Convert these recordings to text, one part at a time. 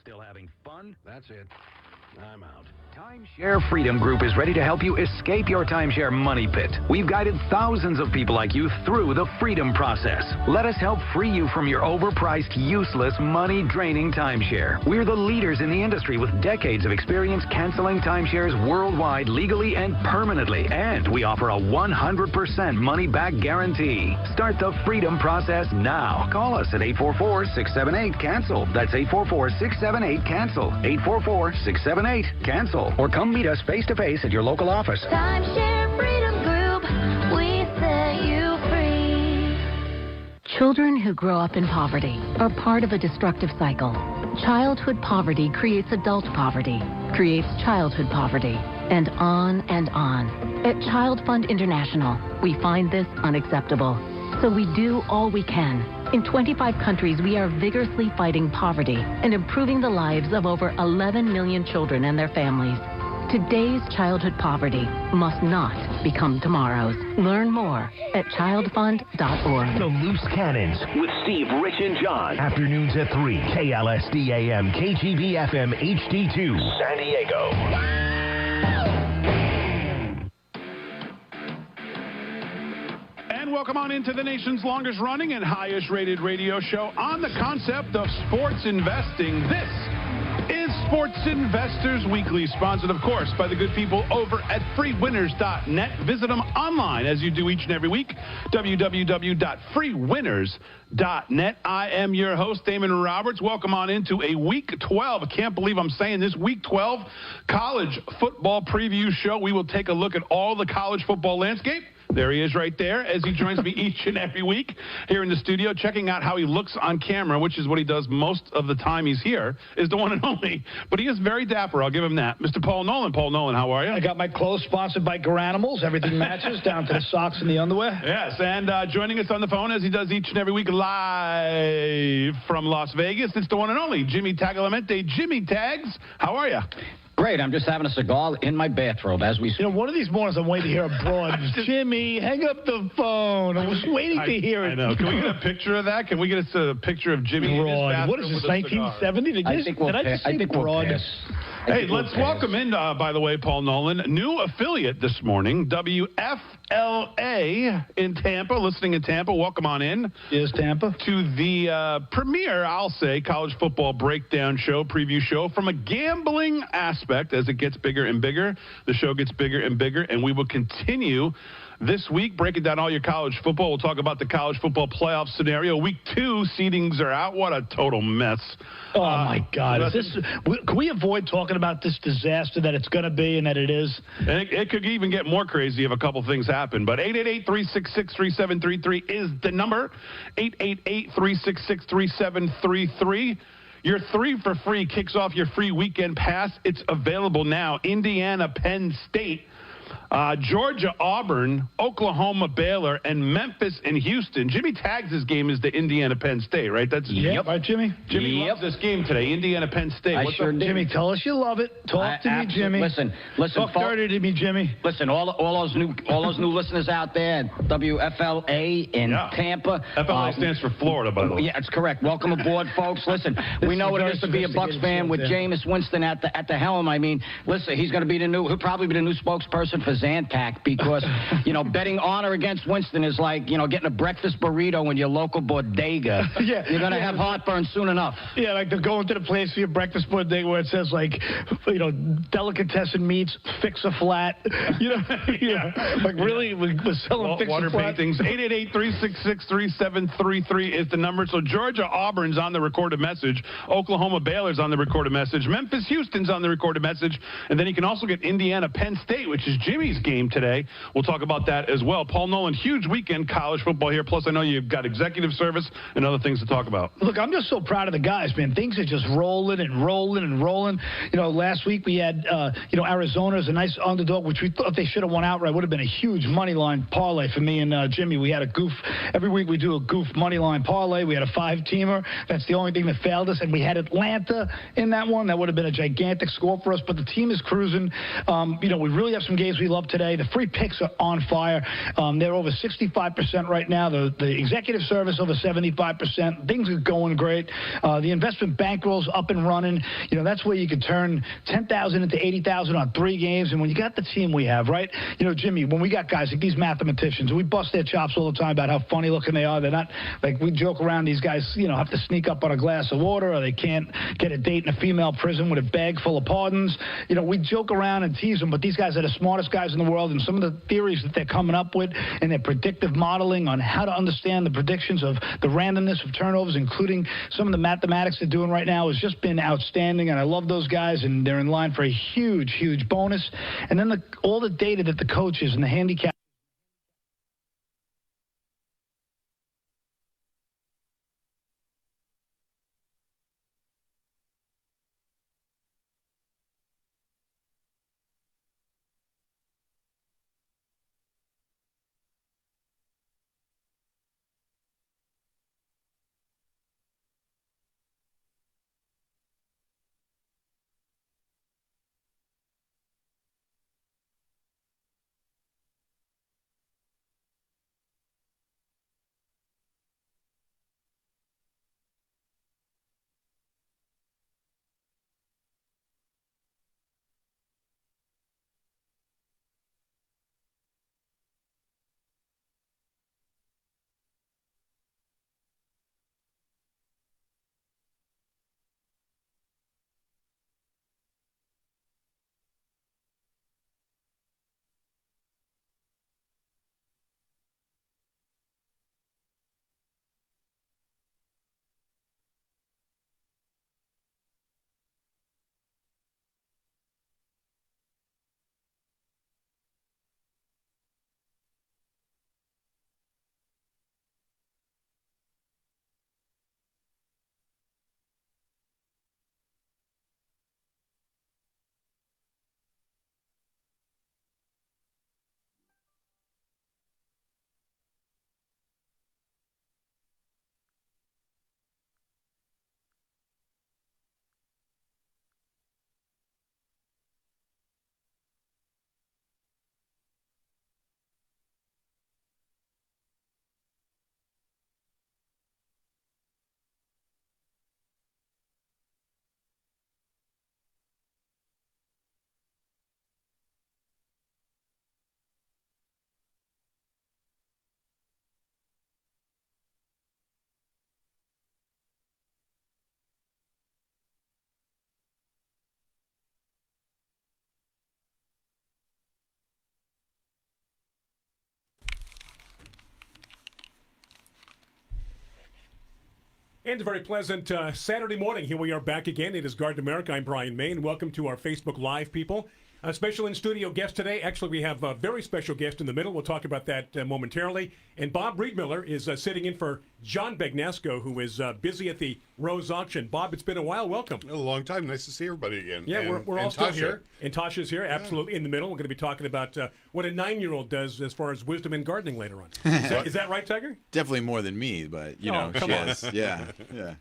Still having fun? That's it. I'm out. Timeshare Freedom Group is ready to help you escape your timeshare money pit. We've guided thousands of people like you through the freedom process. Let us help free you from your overpriced, useless, money-draining timeshare. We're the leaders in the industry with decades of experience canceling timeshares worldwide, legally and permanently. And we offer a 100% money-back guarantee. Start the freedom process now. Call us at 844-678-CANCEL. That's 844-678-CANCEL. 844-678-CANCEL. Or come meet us face-to-face at your local office. Timeshare Freedom Group, we set you free. Children who grow up in poverty are part of a destructive cycle. Childhood poverty creates adult poverty, creates childhood poverty, and on and on. At Child Fund International, we find this unacceptable. So we do all we can. In 25 countries, we are vigorously fighting poverty and improving the lives of over 11 million children and their families. Today's childhood poverty must not become tomorrow's. Learn more at childfund.org. The Loose Cannons with Steve, Rich, and John. Afternoons at 3. KLSD AM, KGB FM, HD2, San Diego. Welcome on into the nation's longest running and highest rated radio show on the concept of sports investing. This is Sports Investors Weekly, sponsored, of course, by the good people over at freewinners.net. Visit them online, as you do each and every week, www.freewinners.net. I am your host, Damon Roberts. Welcome on into a Week 12. I can't believe I'm saying this. Week 12 college football preview show. We will take a look at all the college football landscape. There he is right there as he joins me each and every week here in the studio, checking out how he looks on camera, which is what he does most of the time he's here, is the one and only. But he is very dapper. I'll give him that. Mr. Paul Nolan. Paul Nolan, how are you? I got my clothes sponsored by Garanimals. Everything matches down to the socks and the underwear. Yes, and joining us on the phone as he does each and every week live from Las Vegas, it's the one and only Jimmy Tagliamente. Jimmy Tags, how are you? Great. I'm just having a cigar in my bathrobe as we speak. You know, one of these mornings I'm waiting to hear a broad. Jimmy, hang up the phone. I was waiting to hear it. I know. Can we get a picture of that? Can we get a picture of Jimmy in his bathrobe? What is this, 1970? I think we'll pass. Hey, let's welcome in, by the way, Paul Nolan, new affiliate this morning, WFLA in Tampa, listening in Tampa. Welcome on in. Is Tampa? To the premier, I'll say, college football breakdown show, preview show. From a gambling aspect, as it gets bigger and bigger, the show gets bigger and bigger, and we will continue this week, breaking down all your college football. We'll talk about the college football playoff scenario. Week 2, seedings are out. What a total mess. Oh, my God. Can we avoid talking about this disaster that it's going to be and that it is? And it could even get more crazy if a couple things happen. But 888-366-3733 is the number. 888-366-3733. Your 3 for free kicks off your free weekend pass. It's available now. Indiana, Penn State, Georgia, Auburn, Oklahoma, Baylor, and Memphis and Houston. Jimmy Tags' game is the Indiana, Penn State, right? That's right, Jimmy? Jimmy loves this game today, Indiana, Penn State. What's up, Jimmy, tell us you love it. Talk to me, Jimmy. Listen. Talk dirty to me, Jimmy. Listen, all those new listeners out there, WFLA in Tampa. FLA stands for Florida, by the way. Yeah, it's correct. Welcome aboard, folks. Listen, we know what it is to be a Bucs fan with Jameis Winston at the helm. I mean, listen, he'll probably be the new spokesperson for Zantac because, betting on or against Winston is like, getting a breakfast burrito in your local bodega. Yeah. You're going to have heartburn soon enough. Yeah, like to go into the place for your breakfast bodega where it says, delicatessen meats, fix a flat. Like really, we're selling fix water a flat. paintings. 888-366-3733 is the number. So Georgia, Auburn's on the recorded message. Oklahoma, Baylor's on the recorded message. Memphis, Houston's on the recorded message. And then you can also get Indiana, Penn State, which is Jimmy's game today. We'll talk about that as well. Paul Nolan, huge weekend college football here. Plus, I know you've got executive service and other things to talk about. Look, I'm just so proud of the guys, man. Things are just rolling and rolling and rolling. Last week we had, Arizona as a nice underdog, which we thought they should have won outright. Would have been a huge money line parlay for me and Jimmy. We had a goof. Every week we do a goof money line parlay. We had a 5-teamer. That's the only thing that failed us. And we had Atlanta in that one. That would have been a gigantic score for us. But the team is cruising. We really have some games guys we love today. The free picks are on fire. They're over 65% right now. The executive service over 75%. Things are going great. The investment bankroll's up and running. You know, that's where you can turn 10,000 into 80,000 on 3 games. And when you got the team we have, right? You know, Jimmy, when we got guys like these mathematicians, we bust their chops all the time about how funny looking they are. They're not, like, we joke around, these guys, you know, have to sneak up on a glass of water, or they can't get a date in a female prison with a bag full of pardons. You know, we joke around and tease them, but these guys are the smartest guys in the world, and some of the theories that they're coming up with and their predictive modeling on how to understand the predictions of the randomness of turnovers, including some of the mathematics they're doing right now, has just been outstanding, and I love those guys, and they're in line for a huge, huge bonus. And then all the data that the coaches and the handicap And a very pleasant Saturday morning. Here we are back again. It is Garden America. I'm Brian May, and welcome to our Facebook Live, people. A special in-studio guest today. Actually, we have a very special guest in the middle. We'll talk about that momentarily. And Bob Riedmiller is sitting in for John Begnasco, who is busy at the Rose Auction. Bob, it's been a while. Welcome. A long time. Nice to see everybody again. Yeah, and, we're all still Tassia. here. And Tasha's here, absolutely, in the middle. We're going to be talking about what a 9-year-old does as far as wisdom in gardening later on. Is that right, Tiger? Definitely more than me, but, you know, come on. Yeah.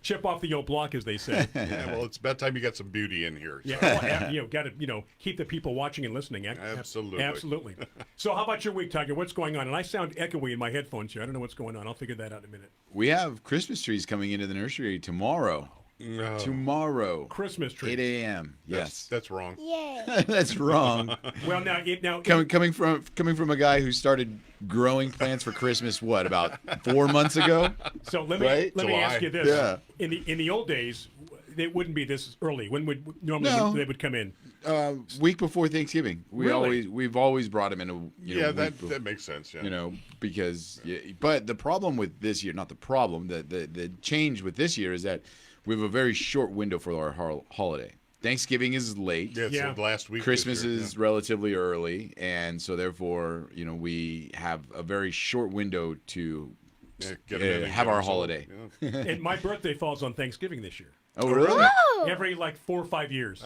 Chip off the old block, as they say. Yeah, well, it's about time you got some beauty in here. So. Yeah, well, you know, got to keep the people watching and listening. Absolutely. Absolutely. So how about your week, Tiger? What's going on? And I sound echoey in my headphones here. I don't know what's going on. I'll figure that out in a minute. We have Christmas trees coming into the nursery tomorrow. No. Tomorrow. Christmas trees. 8 a.m. Yes. That's wrong. Yay. That's wrong. Well, now coming from a guy who started growing plants for Christmas, what, about 4 months ago? So let me ask you this. Yeah. In the old days, it wouldn't be this early. When would normally they would come in? Week before Thanksgiving. We've always brought them in a that makes sense. Yeah. You know, because but the problem with this year, not the problem, the change with this year is that we have a very short window for our holiday. Thanksgiving is late. Yeah, it's the last week. Christmas is relatively early, and so therefore, we have a very short window to have our holiday. Yeah. And my birthday falls on Thanksgiving this year. Oh, really? Whoa. Every 4 or 5 years.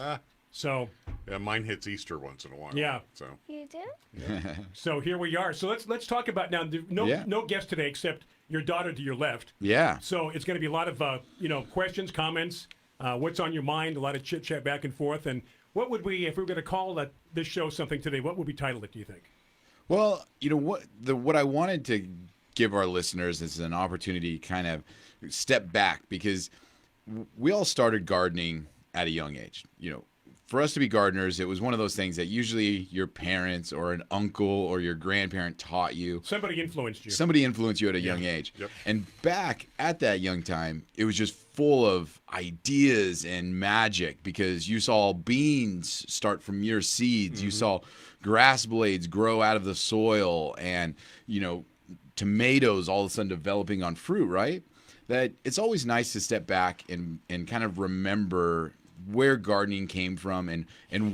So yeah, mine hits Easter once in a while. Yeah. So You do? yeah. So here we are. So let's talk about now. No guest today except your daughter to your left. Yeah. So it's going to be a lot of questions, comments, what's on your mind, a lot of chit chat back and forth, and What would we, if we were going to call this show something today, what would we title it, do you think? Well, what I wanted to give our listeners is an opportunity to kind of step back, because we all started gardening at a young age. For us to be gardeners, it was one of those things that usually your parents or an uncle or your grandparent taught you. Somebody influenced you. Somebody influenced you at a young age. Yep. And back at that young time, it was just full of ideas and magic, because you saw beans start from your seeds. Mm-hmm. You saw grass blades grow out of the soil, and, tomatoes all of a sudden developing on fruit, right? That it's always nice to step back and kind of remember where gardening came from and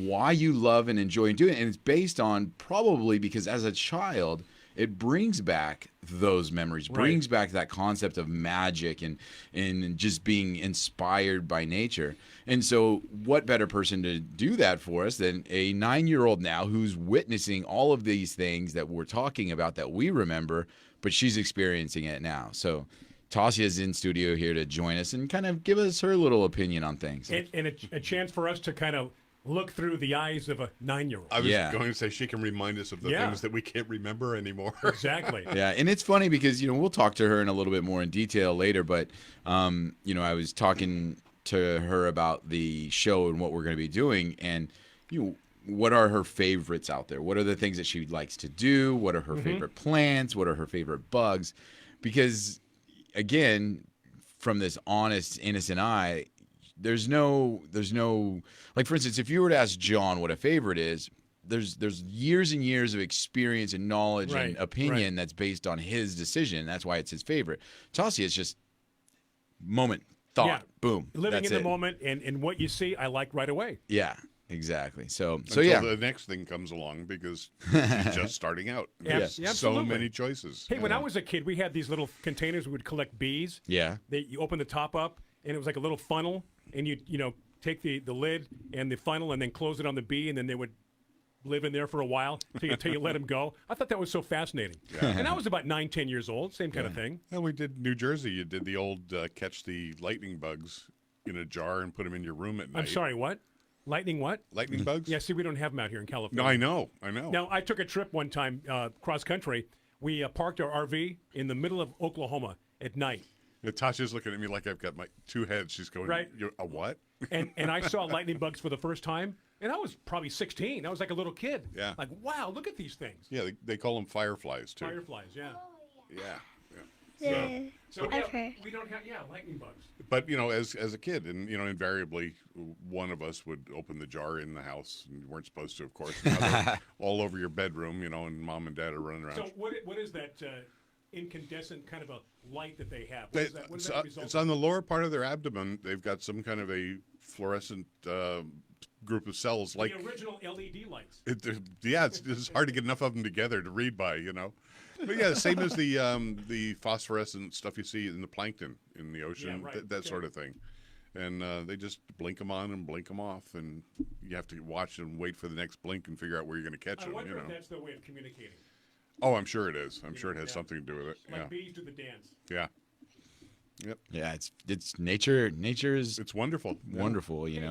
why you love and enjoy doing it. And it's based on probably because as a child, it brings back those memories, brings back that concept of magic and just being inspired by nature. And so what better person to do that for us than a 9-year-old now who's witnessing all of these things that we're talking about that we remember, but she's experiencing it now. So Tassia is in studio here to join us and kind of give us her little opinion on things. And a chance for us to kind of look through the eyes of a 9-year-old. I was going to say she can remind us of the things that we can't remember anymore. Exactly. Yeah, and it's funny because, we'll talk to her in a little bit more in detail later, but, I was talking to her about the show and what we're going to be doing, and, what are her favorites out there? What are the things that she likes to do? What are her favorite plants? What are her favorite bugs? Because again, from this honest, innocent eye, there's no, like, for instance, if you were to ask John what a favorite is, there's years and years of experience and knowledge and opinion that's based on his decision. That's why it's his favorite. Tassia is just moment, thought, boom. Living in the moment, and what you see, I like right away. Yeah. Exactly. So Until the next thing comes along, because she's just starting out. So many choices. Hey, when I was a kid, we had these little containers. We would collect bees. Yeah. You open the top up, and it was like a little funnel, and you take the lid and the funnel, and then close it on the bee, and then they would live in there for a while until you let them go. I thought that was so fascinating. Yeah. And I was about 9, 10 years old, same kind of thing. And we did New Jersey. You did the old catch the lightning bugs in a jar and put them in your room at night. I'm sorry, what? Lightning what? Lightning bugs? Yeah, see, we don't have them out here in California. No, I know. Now, I took a trip one time cross country. We parked our RV in the middle of Oklahoma at night. Natasha's looking at me like I've got my 2 heads. She's going, You're a what? and I saw lightning bugs for the first time, and I was probably 16. I was like a little kid. Yeah. Like, wow, look at these things. Yeah, they call them fireflies, too. Fireflies, yeah. Yeah. So we don't have lightning bugs. But as a kid, and invariably one of us would open the jar in the house, and you weren't supposed to, of course. All over your bedroom, and mom and dad are running around. So what is that incandescent kind of a light that they have? It's on the lower part of their abdomen. They've got some kind of a fluorescent group of cells, the like original LED lights. It's hard to get enough of them together to read by, But yeah, same as the phosphorescent stuff you see in the plankton in the ocean, that sort of thing. And they just blink them on and blink them off, and you have to watch and wait for the next blink and figure out where you're going to catch them. I wonder if that's their way of communicating. Oh, I'm sure it is. I'm sure it has something to do with it. Like bees do the dance. Yeah. Yep. Yeah, it's nature. Nature is wonderful. Wonderful, Hey,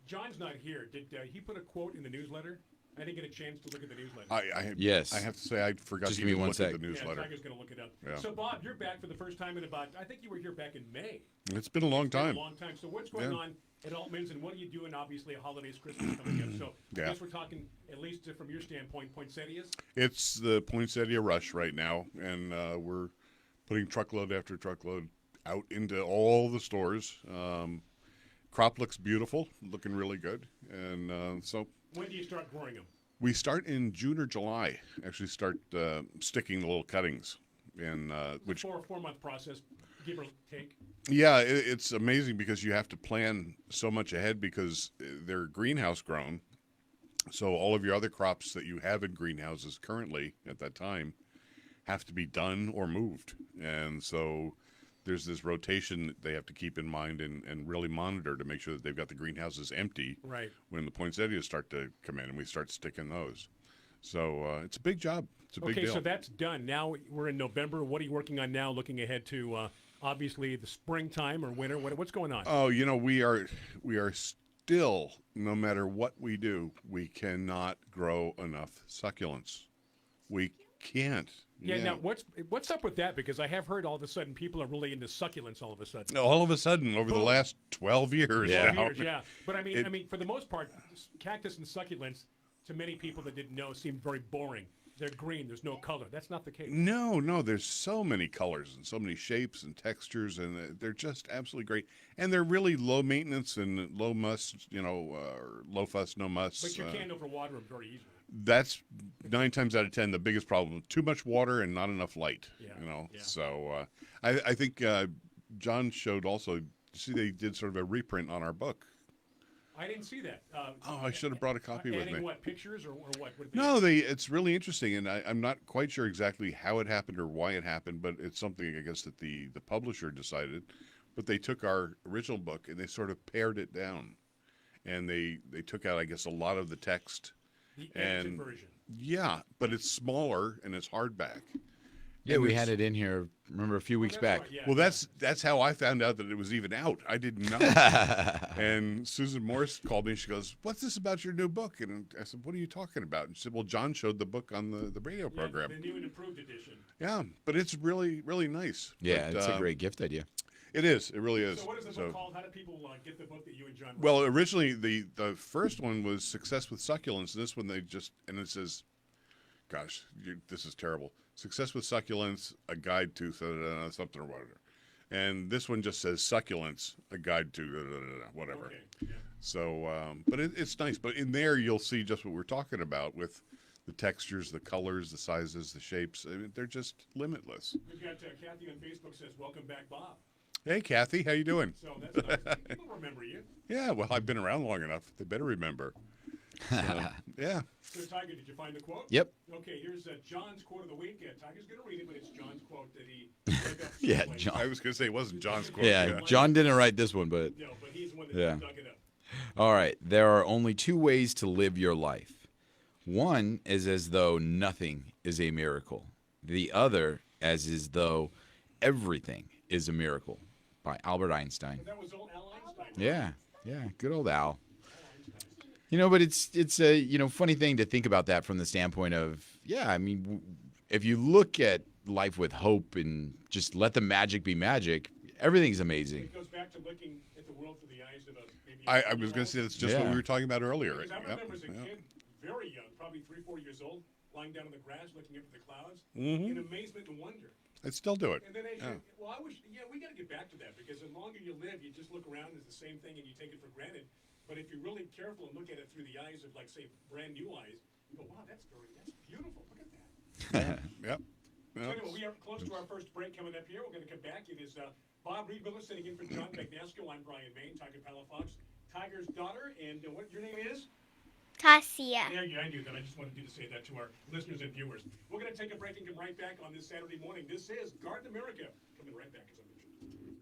John's not here. Did he put a quote in the newsletter? I didn't get a chance to look at the newsletter. Yes. I have to say I forgot Just to give me even one look sec. at the newsletter. Tiger's going to look it up. Yeah. So, Bob, you're back for the first time in about, I think you were here back in May. It's been a long time. So what's going on at Altman's, and what are you doing? Obviously, holidays, Christmas coming up. So I guess we're talking, at least from your standpoint, poinsettias? It's the poinsettia rush right now, and we're putting truckload after truckload out into all the stores. Crop looks beautiful, looking really good. And so... When do you start growing them? We start in June or July. Actually start sticking the little cuttings. Which 4-month process, give or take. Yeah, it's amazing because you have to plan so much ahead because they're greenhouse grown. So all of your other crops that you have in greenhouses currently at that time have to be done or moved. And so there's this rotation that they have to keep in mind and really monitor to make sure that they've got the greenhouses empty when the poinsettias start to come in and we start sticking those. So it's a big job. It's a big deal. Okay, so that's done. Now we're in November. What are you working on now, looking ahead to obviously the springtime or winter? What's going on? Oh, we are still, no matter what we do, we cannot grow enough succulents. We can't. Yeah. Now, what's up with that? Because I have heard all of a sudden people are really into succulents. All of a sudden. All of a sudden, over the last 12 years. now. Yeah. But I mean, for the most part, cactus and succulents, to many people that didn't know, seemed very boring. They're green. There's no color. That's not the case. No. There's so many colors and so many shapes and textures, and they're just absolutely great. And they're really low maintenance and low muss, or low fuss, no muss. But you can't overwater them very easily. That's 9 times out of 10 the biggest problem: too much water and not enough light. Yeah. So I think John showed also. See, they did sort of a reprint on our book. I didn't see that. I should have brought a copy with me. What, pictures or what? No, it's really interesting, and I'm not quite sure exactly how it happened or why it happened, but it's something I guess that the publisher decided. But they took our original book and they sort of pared it down, and they took out, I guess, a lot of the text. The edited version. Yeah, but it's smaller and it's hardback. Yeah, we had it in here, remember, a few weeks back. Right, yeah. Well, that's how I found out that it was even out. I didn't know. And Susan Morris called me and she goes, "What's this about your new book?" And I said, "What are you talking about?" And she said, "Well, John showed the book on the radio program." The new and improved edition. Yeah, but it's really, really nice. Yeah, But, it's a great gift idea. It is. It really is. So what is the book called? How do people get the book that you and John wrote? Well, originally the first one was Success with Succulents. This one and it says, gosh, this is terrible. Success with Succulents, a guide to something or whatever. And this one just says Succulents, a guide to whatever. Okay. Yeah. So, but it's nice. But in there, you'll see just what we're talking about with the textures, the colors, the sizes, the shapes. I mean, they're just limitless. We've got Kathy on Facebook says, "Welcome back, Bob." Hey, Kathy, how you doing? So that's nice. People remember you. Yeah, well, I've been around long enough. They better remember. So, yeah. So, Tiger, did you find the quote? Yep. Okay, here's John's quote of the week. Tiger's going to read it, but it's John's quote that he... Yeah, John. I was going to say it wasn't John's quote. Yeah, John didn't write this one, but... No, but he's the one that dug it up. All right. There are only two ways to live your life. One is as though nothing is a miracle. The other as though everything is a miracle. By Albert Einstein. And that was old Al Einstein. Yeah, good old Al. But it's a funny thing to think about that from the standpoint of, I mean, if you look at life with hope and just let the magic be magic, everything's amazing. It goes back to looking at the world through the eyes of I was going to say that's just what we were talking about earlier. Because I remember as a kid, very young, probably 3-4 years old, lying down on the grass looking up at the clouds in amazement and wonder. I'd still do it. And then we got to get back to that, because the longer you live, you just look around as the same thing and you take it for granted. But if you're really careful and look at it through the eyes of, like, say, brand new eyes, you go, wow, that's beautiful. Look at that. Yep. So anyway, we are close to our first break coming up here. We're going to come back. It is Bob Reed-Miller sitting in for John Magnasco. I'm Brian Main, Tiger Palafox, Tiger's daughter. And what your name is? Tassia. Yeah, I knew that. I just wanted you to say that to our listeners and viewers. We're going to take a break and come right back on this Saturday morning. This is Garden America. Coming right back, as I mentioned.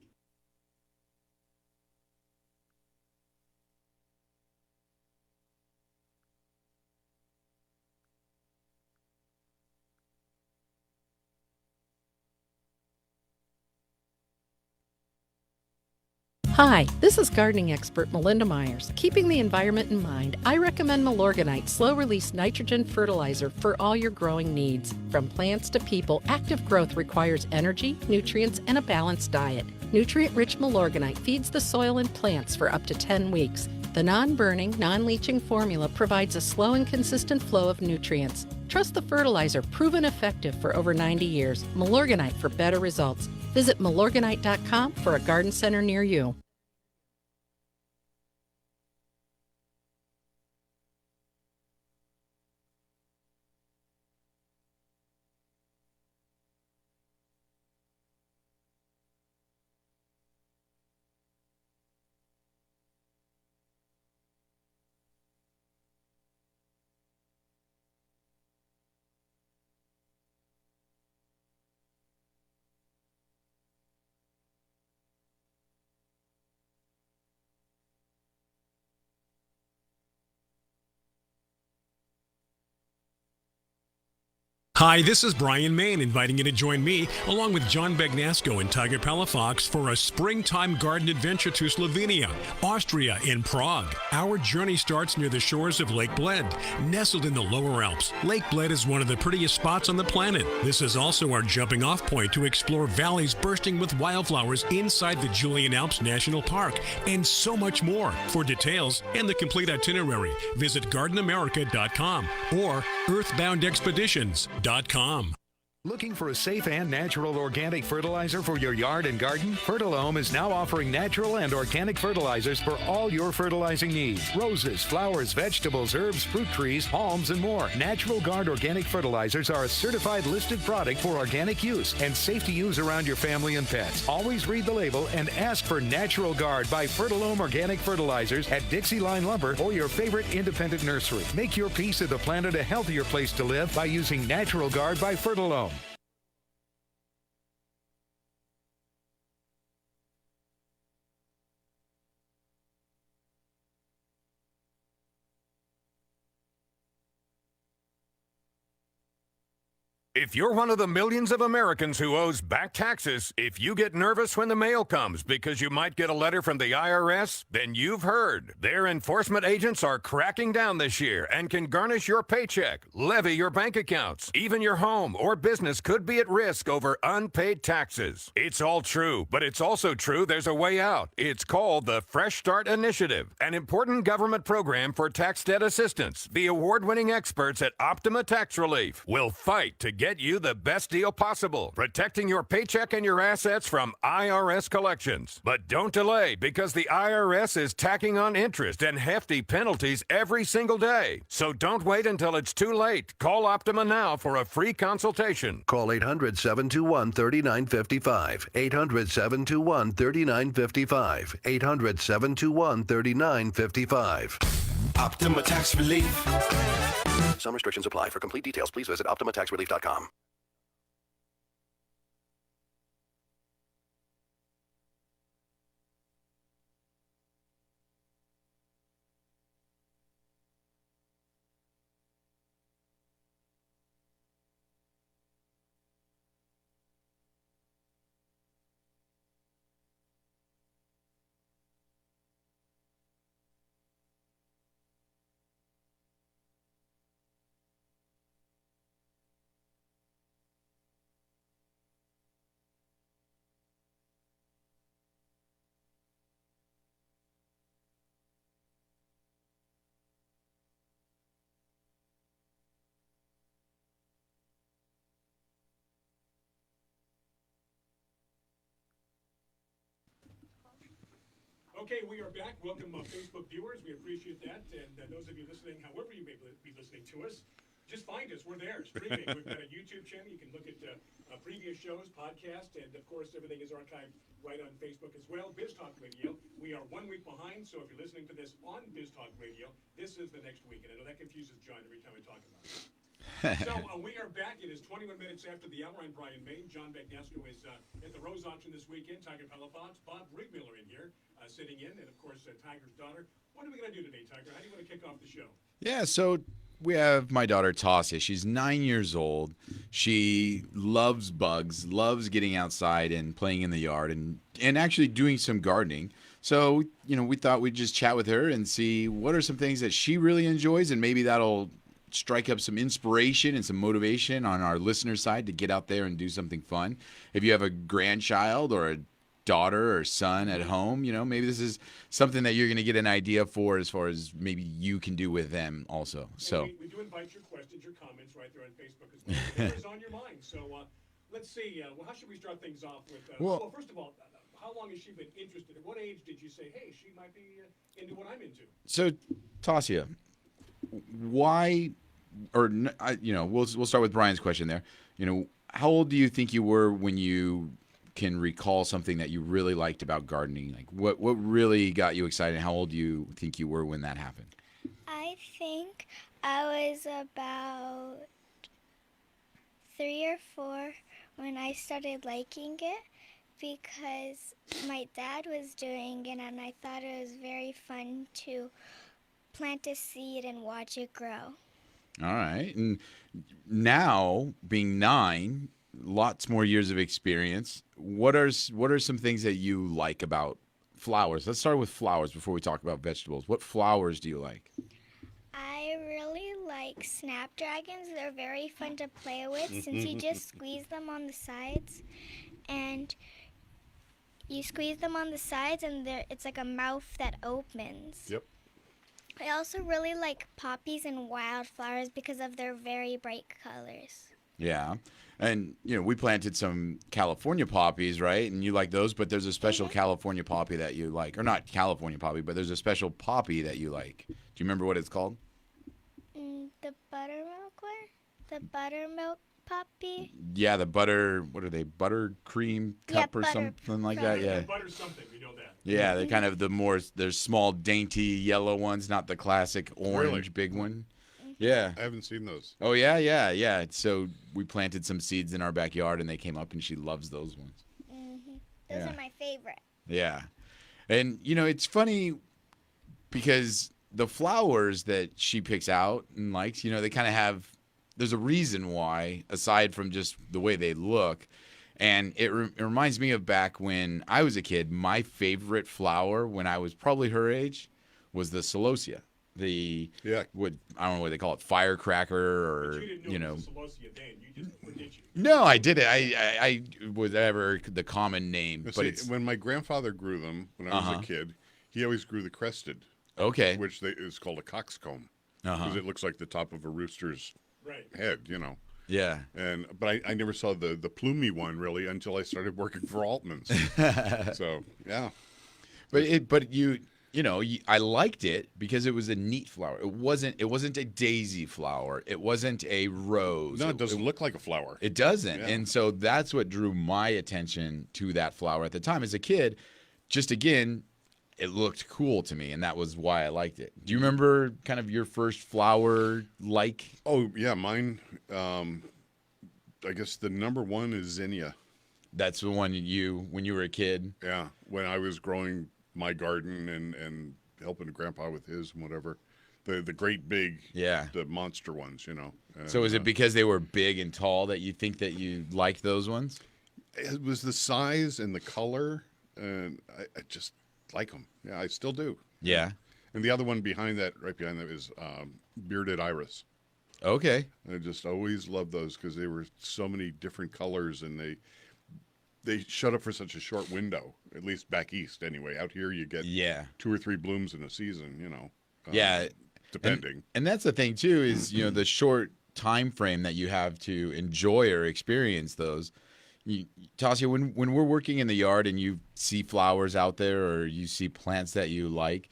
Hi, this is gardening expert Melinda Myers. Keeping the environment in mind, I recommend Milorganite slow-release nitrogen fertilizer for all your growing needs. From plants to people, active growth requires energy, nutrients, and a balanced diet. Nutrient-rich Milorganite feeds the soil and plants for up to 10 weeks. The non-burning, non-leaching formula provides a slow and consistent flow of nutrients. Trust the fertilizer, proven effective for over 90 years. Milorganite for better results. Visit milorganite.com for a garden center near you. Hi, this is Brian Main inviting you to join me along with John Begnasco and Tiger Palafox for a springtime garden adventure to Slovenia, Austria, and Prague. Our journey starts near the shores of Lake Bled, nestled in the lower Alps. Lake Bled is one of the prettiest spots on the planet. This is also our jumping off point to explore valleys bursting with wildflowers inside the Julian Alps National Park, and so much more. For details and the complete itinerary, visit gardenamerica.com or earthboundexpeditions.com. Looking for a safe and natural organic fertilizer for your yard and garden? Fertilome is now offering natural and organic fertilizers for all your fertilizing needs. Roses, flowers, vegetables, herbs, fruit trees, palms, and more. Natural Guard organic fertilizers are a certified listed product for organic use and safe to use around your family and pets. Always read the label and ask for Natural Guard by Fertilome Organic Fertilizers at Dixie Line Lumber or your favorite independent nursery. Make your piece of the planet a healthier place to live by using Natural Guard by Fertilome. If you're one of the millions of Americans who owes back taxes, if you get nervous when the mail comes because you might get a letter from the IRS, then you've heard. Their enforcement agents are cracking down this year and can garnish your paycheck, levy your bank accounts. Even your home or business could be at risk over unpaid taxes. It's all true, but it's also true there's a way out. It's called the Fresh Start Initiative, an important government program for tax debt assistance. The award-winning experts at Optima Tax Relief will fight to get you the best deal possible, protecting your paycheck and your assets from IRS collections. But don't delay, because the IRS is tacking on interest and hefty penalties every single day. So don't wait until it's too late. Call Optima now for a free consultation. Call 800-721-3955. 800-721-3955. 800-721-3955. Optima Tax Relief. Some restrictions apply. For complete details, please visit OptimaTaxRelief.com. Okay, we are back. Welcome, Facebook viewers. We appreciate that. And those of you listening, however you may be listening to us, just find us. We're there, streaming. We've got a YouTube channel. You can look at previous shows, podcast, and, of course, everything is archived right on Facebook as well. Biz Talk Radio. We are 1 week behind, so if you're listening to this on Biz Talk Radio, this is the next week. And I know that confuses John every time I talk about it. So we are back. It is 21 minutes after the hour. I'm Brian Main. John Begnasco is at the Rose Auction this weekend. Tiger Palafox, Bob Rigmiller in here sitting in, and, of course, Tiger's daughter. What are we going to do today, Tiger? How do you want to kick off the show? Yeah, so we have my daughter, Tassia. She's 9 years old. She loves bugs, loves getting outside and playing in the yard and actually doing some gardening. So, we thought we'd just chat with her and see what are some things that she really enjoys, and maybe that'll strike up some inspiration and some motivation on our listener side to get out there and do something fun. If you have a grandchild or a daughter or son at home, maybe this is something that you're going to get an idea for as far as maybe you can do with them also. So we do invite your questions, your comments right there on Facebook as well. Whatever's on your mind. So let's see. How should we start things off with? Well, first of all, how long has she been interested? At what age did you say, hey, she might be into what I'm into? So, Tassia, why, or we'll start with Brian's question there. How old do you think you were when you can recall something that you really liked about gardening? Like what really got you excited? How old do you think you were when that happened? I think I was about 3 or 4 when I started liking it because my dad was doing it and I thought it was very fun to plant a seed and watch it grow. All right. And now, being 9, lots more years of experience, what are some things that you like about flowers? Let's start with flowers before we talk about vegetables. What flowers do you like? I really like snapdragons. They're very fun to play with since you just squeeze them on the sides. And you squeeze them on the sides and it's like a mouth that opens. Yep. I also really like poppies and wildflowers because of their very bright colors. Yeah. And, we planted some California poppies, right? And you like those, but there's a special California poppy that you like. Or not California poppy, but there's a special poppy that you like. Do you remember what it's called? The buttermilk one? The buttermilk poppy? Yeah, the butter, what are they, buttercream cup or something like that? Yeah. Butter something, we know that. Yeah, they're kind of there's small, dainty yellow ones, not the classic orange big one. Yeah. I haven't seen those. Oh, yeah. So we planted some seeds in our backyard, and they came up, and she loves those ones. Those are my favorite. Yeah. And, it's funny because the flowers that she picks out and likes, they kind of have – there's a reason why, aside from just the way they look. And it reminds me of back when I was a kid, my favorite flower when I was probably her age was the celosia. I don't know what they call it, firecracker, or but you didn't know it was a celosia then. You just, or did you? No, I didn't. I was ever the common name. But But when my grandfather grew them when I was a kid, he always grew the crested. Okay. Which is called a coxcomb because it looks like the top of a rooster's head. Yeah. But I never saw the plumy one really until I started working for Altman's. So yeah. I liked it because it was a neat flower. It wasn't a daisy flower. It wasn't a rose. No, it doesn't look like a flower. It doesn't. Yeah. And so that's what drew my attention to that flower at the time. As a kid, just again, it looked cool to me, and that was why I liked it. Do you remember kind of your first flower like? Oh, yeah, mine, I guess the number one is zinnia. That's the one when you were a kid? Yeah, when I was growing my garden and helping Grandpa with his and whatever. The great big, the monster ones, So is it because they were big and tall that you think that you liked those ones? It was the size and the color, and I just like them. Yeah, I still do. Yeah. And the other one right behind that is bearded iris. Okay. I just always loved those because they were so many different colors, and they shut up for such a short window, at least back east anyway. Out here you get 2 or 3 blooms in a season, depending. And that's the thing too is, the short time frame that you have to enjoy or experience those. Tassia, when we're working in the yard and you see flowers out there or you see plants that you like,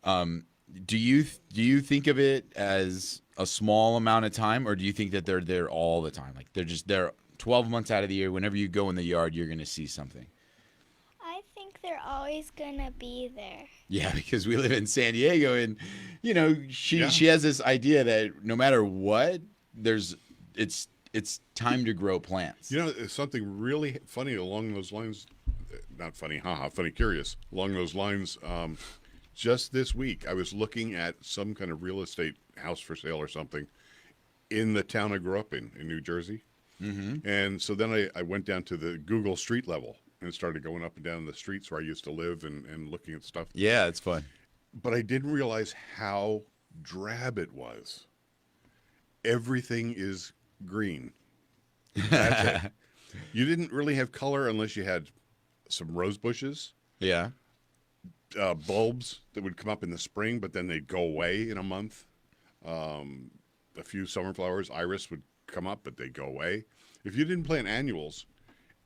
do you think of it as a small amount of time, or do you think that they're there all the time? Like they're 12 months out of the year, whenever you go in the yard, you're going to see something. I think they're always going to be there. Yeah, because we live in San Diego, and, she has this idea that no matter what, it's time to grow plants. Something really funny along those lines, not funny, funny, curious, along those lines, just this week, I was looking at some kind of real estate house for sale or something in the town I grew up in New Jersey. Mm-hmm. And so then I went down to the Google street level and started going up and down the streets where I used to live and looking at stuff. Yeah, it's fun. But I didn't realize how drab it was. Everything is green. That's it. You didn't really have color unless you had some rose bushes. Yeah. Bulbs that would come up in the spring, but then they'd go away in a month. A few summer flowers, iris would come up, but they'd go away. If you didn't plant annuals,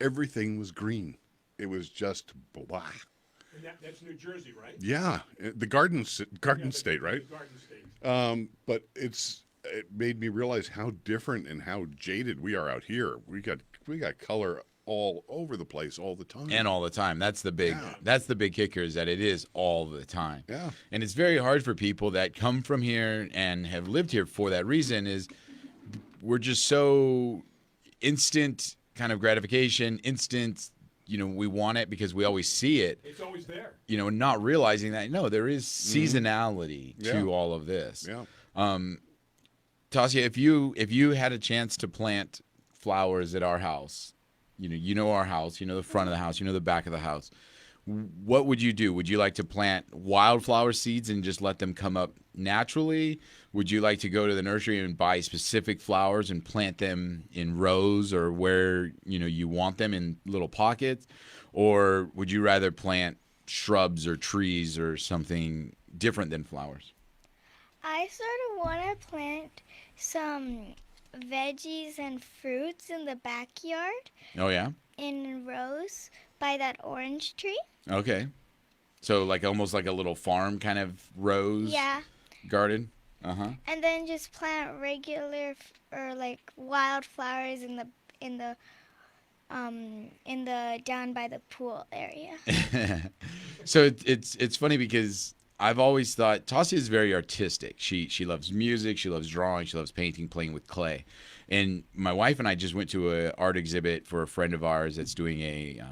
everything was green. It was just blah. And that's New Jersey, right? Yeah, the garden state, right? Garden state. But it made me realize how different and how jaded we are out here. We got color all over the place all the time. And all the time. That's the big kicker, is that it is all the time. Yeah. And it's very hard for people that come from here and have lived here for that reason, is we're just so instant kind of gratification, instant, we want it because we always see it. It's always there. Not realizing that, no, there is seasonality to all of this. Yeah. Tassia, if you had a chance to plant flowers at our house, you know our house, you know the front of the house, you know the back of the house, what would you do? Would you like to plant wildflower seeds and just let them come up naturally? Would you like to go to the nursery and buy specific flowers and plant them in rows or where you want them in little pockets? Or would you rather plant shrubs or trees or something different than flowers? I sort of want to plant some veggies and fruits in the backyard. Oh, yeah? In rows by that orange tree. Okay. So almost like a little farm kind of rose garden? Uh-huh. And then just plant regular or wildflowers in the down by the pool area. So it's funny because I've always thought Tassia is very artistic. She loves music, she loves drawing, she loves painting, playing with clay. And my wife and I just went to an art exhibit for a friend of ours that's doing a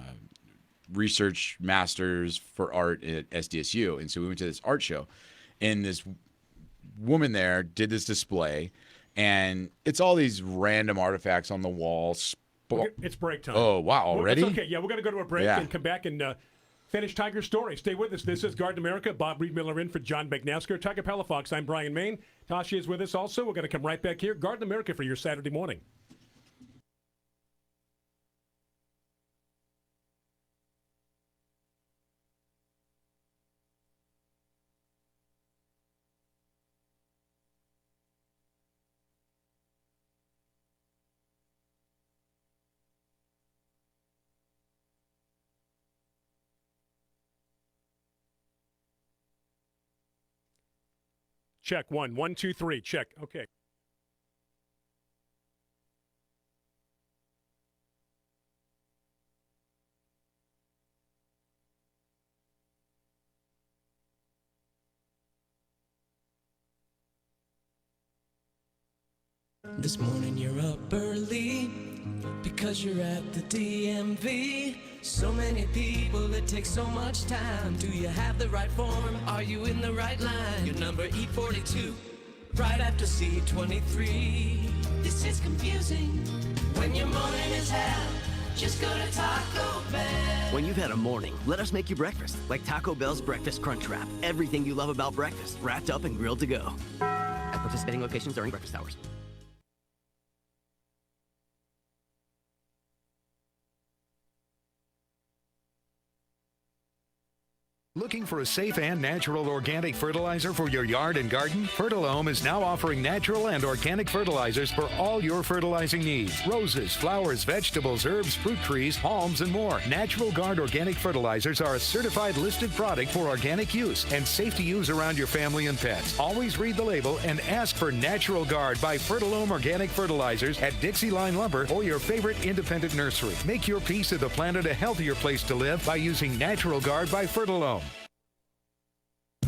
research master's for art at SDSU. And so we went to this art show, and this woman there did this display, and it's all these random artifacts on the walls. It's break time. Oh, wow, already? It's okay. Yeah, we're going to go to a break and come back and finish Tiger's story. Stay with us. This is Garden America. Bob Reed Miller in for John Bagnasker. Tiger Palafox, I'm Brian Main. Tassia is with us also. We're going to come right back here. Garden America for your Saturday morning. Check. 1, 1, 2, 3. Check. Okay. This morning you're up early because you're at the DMV. So many people, it takes so much time. Do you have the right form? Are you in the right line? Your number E42, right after C23. This is confusing when your morning is hell. Just go to Taco Bell. When you've had a morning, let us make you breakfast. Like Taco Bell's Breakfast Crunch Wrap. Everything you love about breakfast, wrapped up and grilled to go. At participating locations during breakfast hours. Looking for a safe and natural organic fertilizer for your yard and garden? Fertilome is now offering natural and organic fertilizers for all your fertilizing needs. Roses, flowers, vegetables, herbs, fruit trees, palms, and more. Natural Guard organic fertilizers are a certified listed product for organic use and safe to use around your family and pets. Always read the label and ask for Natural Guard by Fertilome Organic Fertilizers at Dixie Line Lumber or your favorite independent nursery. Make your piece of the planet a healthier place to live by using Natural Guard by Fertilome.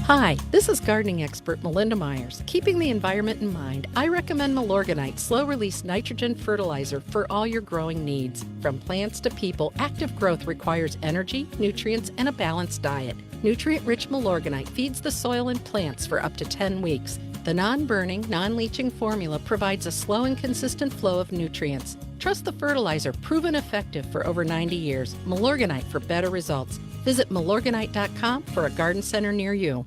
Hi, this is gardening expert Melinda Myers. Keeping the environment in mind, I recommend Milorganite slow-release nitrogen fertilizer for all your growing needs. From plants to people, active growth requires energy, nutrients, and a balanced diet. Nutrient-rich Milorganite feeds the soil and plants for up to 10 weeks. The non-burning, non-leaching formula provides a slow and consistent flow of nutrients. Trust the fertilizer, proven effective for over 90 years. Milorganite for better results. Visit Milorganite.com for a garden center near you.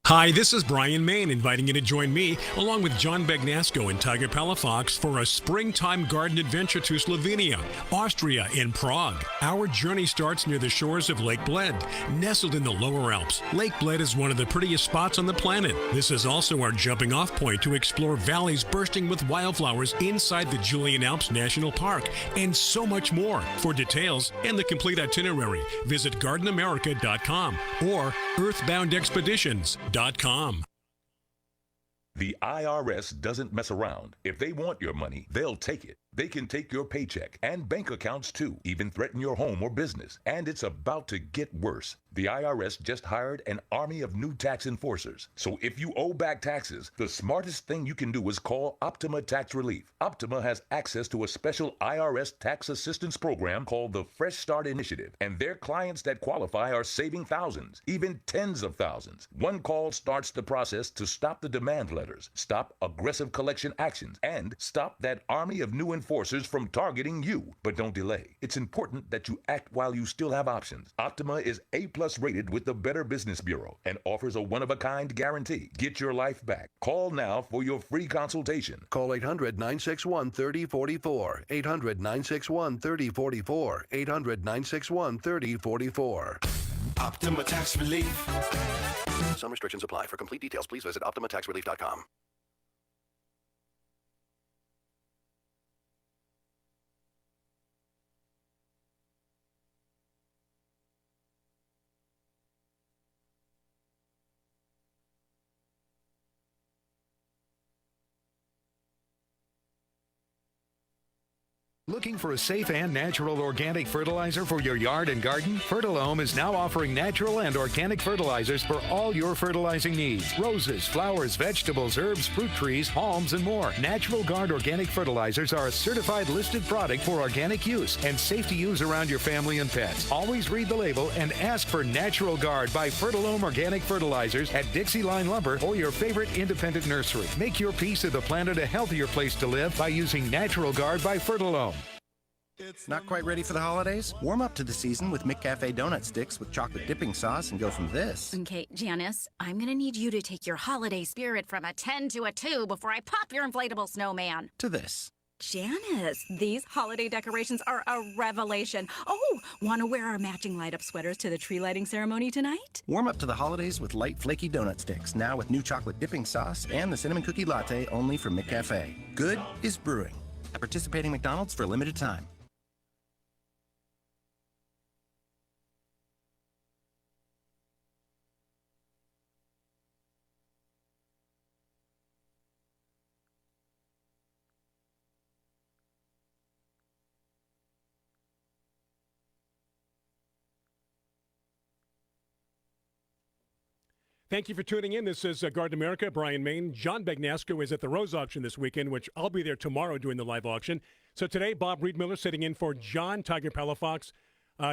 Hi, this is Brian Main inviting you to join me, along with John Bagnasko and Tiger Palafox, for a springtime garden adventure to Slovenia, Austria, and Prague. Our journey starts near the shores of Lake Bled, nestled in the lower Alps. Lake Bled is one of the prettiest spots on the planet. This is also our jumping off point to explore valleys bursting with wildflowers inside the Julian Alps National Park, and so much more. For details and the complete itinerary, visit gardenamerica.com or earthboundexpeditions.com. The IRS doesn't mess around. If they want your money, they'll take it. They can take your paycheck and bank accounts too, even threaten your home or business. And it's about to get worse. The IRS just hired an army of new tax enforcers. So if you owe back taxes, the smartest thing you can do is call Optima Tax Relief. Optima has access to a special IRS tax assistance program called the Fresh Start Initiative. And their clients that qualify are saving thousands, even tens of thousands. One call starts the process to stop the demand letters, stop aggressive collection actions, and stop that army of new enforcers from targeting you. But don't delay. It's important that you act while you still have options. Optima is A+ rated with the Better Business Bureau and offers a one-of-a-kind guarantee. Get your life back. Call now for your free consultation. Call 800-961-3044. 800-961-3044. 800-961-3044. Optima Tax Relief. Some restrictions apply. For complete details, please visit OptimaTaxRelief.com. Looking for a safe and natural organic fertilizer for your yard and garden? Fertilome is now offering natural and organic fertilizers for all your fertilizing needs. Roses, flowers, vegetables, herbs, fruit trees, palms, and more. Natural Guard organic fertilizers are a certified listed product for organic use and safe to use around your family and pets. Always read the label and ask for Natural Guard by Fertilome Organic Fertilizers at Dixie Line Lumber or your favorite independent nursery. Make your piece of the planet a healthier place to live by using Natural Guard by Fertilome. Not quite ready for the holidays? Warm up to the season with McCafe donut sticks with chocolate dipping sauce and go from this. Okay, Janice, I'm gonna need you to take your holiday spirit from a 10 to a 2 before I pop your inflatable snowman. To this. Janice, these holiday decorations are a revelation. Oh, want to wear our matching light-up sweaters to the tree lighting ceremony tonight? Warm up to the holidays with light, flaky donut sticks, now with new chocolate dipping sauce and the cinnamon cookie latte only from McCafe. Good is brewing. At participating McDonald's for a limited time. Thank you for tuning in. This is Garden America, Brian Main. John Bagnasco is at the Rose Auction this weekend, which I'll be there tomorrow doing the live auction. So today, Bob Reed-Miller sitting in for John Tiger Palafox.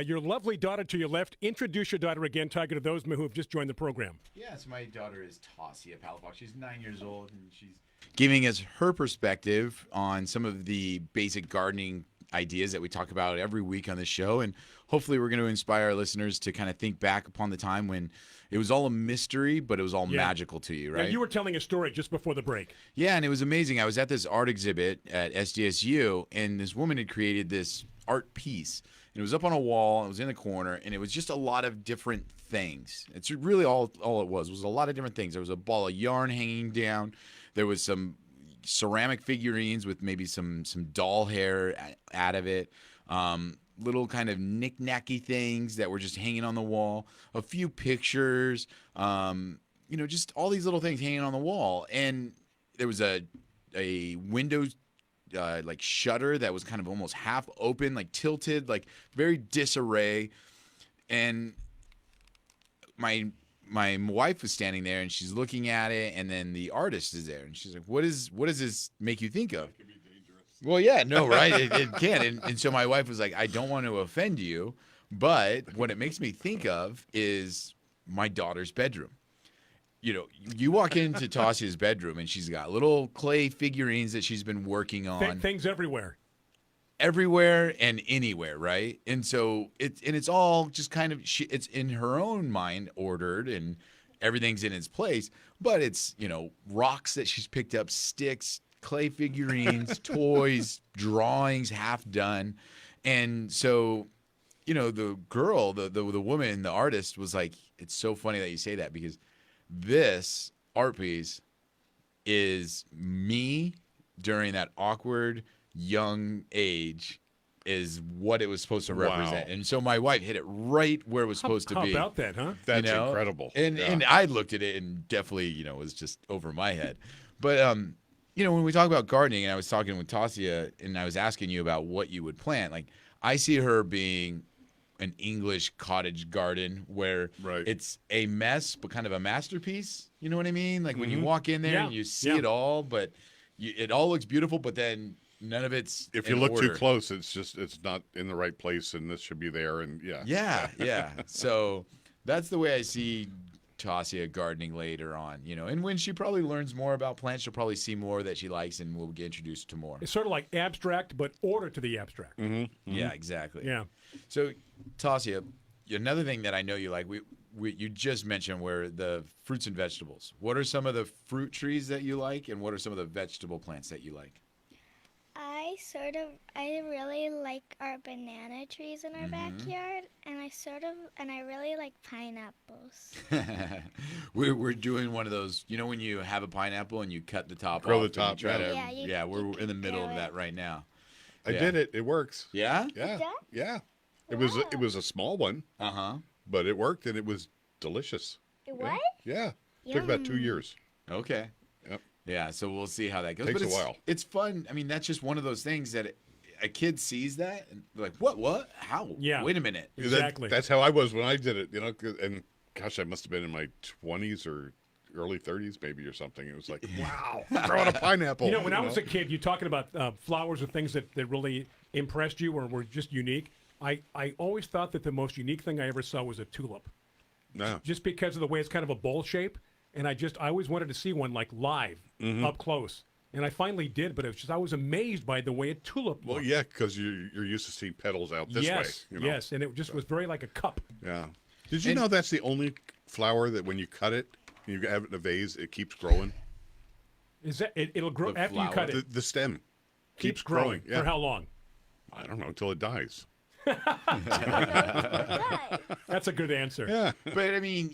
Your lovely daughter to your left. Introduce your daughter again, Tiger, to those who have just joined the program. Yes, my daughter is Tassia Palafox. She's 9 years old, and she's giving us her perspective on some of the basic gardening ideas that we talk about every week on the show. And hopefully we're going to inspire our listeners to kind of think back upon the time when it was all a mystery, but it was all magical to you, right? Now, you were telling a story just before the break. Yeah, and it was amazing. I was at this art exhibit at SDSU, and this woman had created this art piece. And it was up on a wall, it was in the corner, and it was just a lot of different things. It's really all it was a lot of different things. There was a ball of yarn hanging down. There was some ceramic figurines with maybe some doll hair out of it. Little kind of knick-knacky things that were just hanging on the wall, a few pictures, just all these little things hanging on the wall. And there was a window like shutter that was kind of almost half open, like tilted, like very disarray. And my wife was standing there and she's looking at it, and then the artist is there and she's like, what does this make you think of? Well, yeah, no, right? It can. And so my wife was like, I don't want to offend you, but what it makes me think of is my daughter's bedroom. You walk into Tassia's bedroom, and she's got little clay figurines that she's been working on. Things everywhere. Everywhere and anywhere, right? And so it's all just kind of, it's in her own mind ordered, and everything's in its place, but it's, rocks that she's picked up, sticks, clay figurines, toys, drawings half done. And so, the girl, the woman, the artist was like, it's so funny that you say that, because this art piece is me during that awkward young age is what it was supposed to represent. And so my wife hit it right where it was supposed to be. How about that, huh? That's incredible. And I looked at it and definitely, was just over my head. But when we talk about gardening, and I was talking with Tassia, and I was asking you about what you would plant, like I see her being an English cottage garden where it's a mess, but kind of a masterpiece. You know what I mean? Like when you walk in there and you see it all, but it all looks beautiful, but then none of it's if you look too close, it's not in the right place, and this should be there, and yeah. So that's the way I see Tassia gardening later on, and when she probably learns more about plants, she'll probably see more that she likes, and we'll get introduced to more. It's sort of like abstract, but order to the abstract. Yeah, exactly. Yeah. So, Tassia, another thing that I know you like, you just mentioned were the fruits and vegetables. What are some of the fruit trees that you like, and what are some of the vegetable plants that you like? I really like our banana trees in our backyard, and I really like pineapples. We're doing one of those, when you have a pineapple and you cut the top Grow off. the top, we're in the middle of that right now. I did it. It works. Yeah? Yeah. Yeah. It was a small one. But it worked, and it was delicious. What? Yeah. Took about 2 years. Okay. Yep. Yeah, so we'll see how that goes. Takes but a while. It's fun. I mean, that's just one of those things that a kid sees that and they're like, what? How? Yeah. Wait a minute. Exactly. That's how I was when I did it, and gosh, I must have been in my 20s or early 30s maybe or something. It was like, wow, growing a pineapple. When I was a kid, you're talking about flowers or things that really impressed you or were just unique. I always thought that the most unique thing I ever saw was a tulip. No. Just because of the way it's kind of a bowl shape. And I always wanted to see one like live, up close. And I finally did, but I was amazed by the way a tulip looked. Well, yeah, because you're used to seeing petals out this way. Yes, and it just was very like a cup. Yeah. Did you know that's the only flower that when you cut it, you have it in a vase, it keeps growing? Is that it'll grow after you cut it? The stem keeps growing. Yeah. For how long? I don't know, until it dies. That's a good answer. Yeah. But I mean,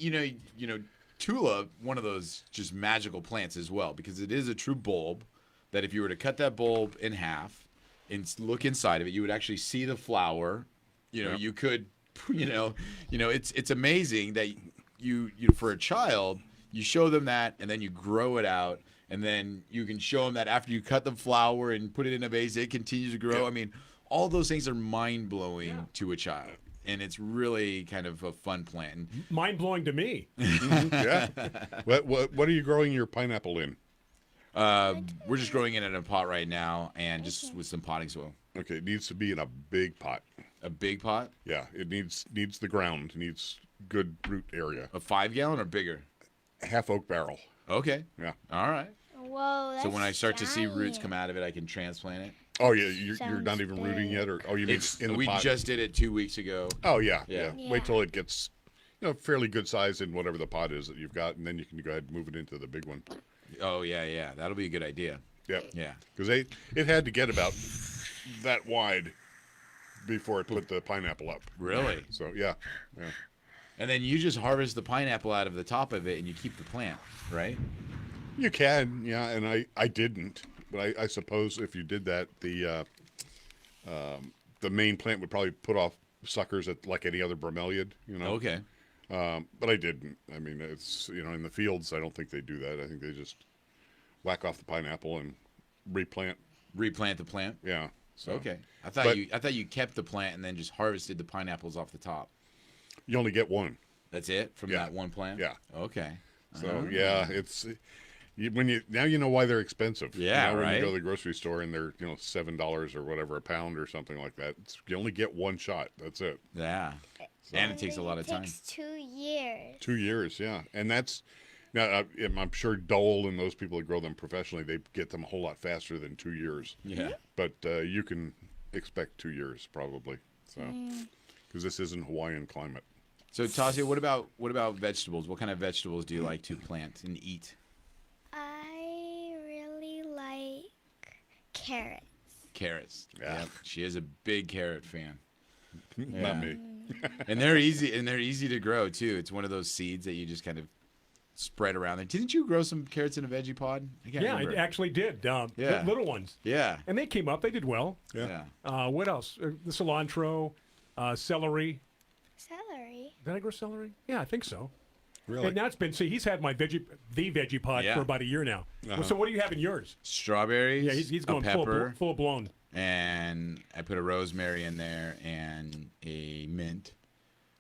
tulip, one of those just magical plants as well, because it is a true bulb that if you were to cut that bulb in half and look inside of it, you would actually see the flower. You could, it's amazing that you for a child, you show them that and then you grow it out, and then you can show them that after you cut the flower and put it in a vase, it continues to grow. Yeah. I mean, all those things are mind-blowing to a child. And it's really kind of a fun plant. Mind blowing to me. Yeah. What are you growing your pineapple in? We're just growing it in a pot right now, and just with some potting soil. Okay, it needs to be in a big pot. A big pot? Yeah, it needs the ground. It needs good root area. A 5-gallon or bigger? Half oak barrel. Okay. Yeah. All right. Whoa, that's So when I start to see roots giant. come out of it, I can transplant it. Oh yeah, you're Sounds not even rooting big. yet, or you mean in the we pot? just did it 2 weeks ago. Oh yeah. Yeah. Wait till it gets fairly good size in whatever the pot is that you've got, and then you can go ahead and move it into the big one. Oh yeah. That'll be a good idea. Yep. Yeah. Because it had to get about that wide before it put the pineapple up. Really? So yeah. And then you just harvest the pineapple out of the top of it, and you keep the plant, right? You can, yeah, and I didn't, but I suppose if you did that, the main plant would probably put off suckers like any other bromeliad, Okay. But I didn't. I mean, it's in the fields, I don't think they do that. I think they just whack off the pineapple and replant. Replant the plant. Yeah. So, Okay. I thought you kept the plant and then just harvested the pineapples off the top. You only get one. That's it from that one plant. Yeah. Okay. So yeah, it's. Now you know why they're expensive. Yeah, when right. you go to the grocery store and they're $7 or whatever a pound or something like that. You only get one shot. That's it. Yeah, and it takes a lot of time. It takes 2 years. 2 years, yeah, and that's now I'm sure Dole and those people that grow them professionally, they get them a whole lot faster than 2 years. Yeah, but you can expect 2 years probably. So because this isn't Hawaiian climate. So Tassia, what about vegetables? What kind of vegetables do you like to plant and eat? I really like carrots. Carrots. Yeah. Yep. She is a big carrot fan. Not me. And they're easy to grow too. It's one of those seeds that you just kind of spread around. Didn't you grow some carrots in a veggie pod? I actually did. Little ones. Yeah. And they came up. They did well. Yeah. What else? The cilantro, celery. Celery? Did I grow celery? Yeah, I think so. Really? And now it's been, he's had the veggie pod for about a year now. Uh-huh. So what do you have in yours? Strawberries. Yeah, he's going pepper, full blown. And I put a rosemary in there and a mint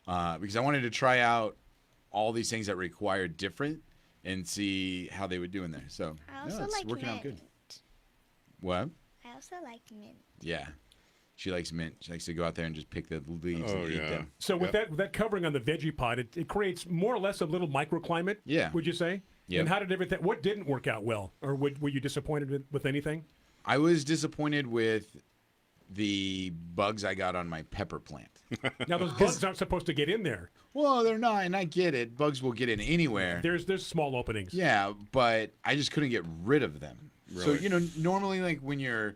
because I wanted to try out all these things that required different and see how they would do in there. So I also it's like working mint. out good. What? I also like mint. Yeah. She likes mint. She likes to go out there and just pick the leaves and eat them. So with that covering on the veggie pod, it creates more or less a little microclimate. Yeah. Would you say? Yeah. And how did everything? What didn't work out well, or were you disappointed with anything? I was disappointed with the bugs I got on my pepper plant. Now those bugs aren't supposed to get in there. Well, they're not, and I get it. Bugs will get in anywhere. There's small openings. Yeah, but I just couldn't get rid of them. So, Really? normally, like when you're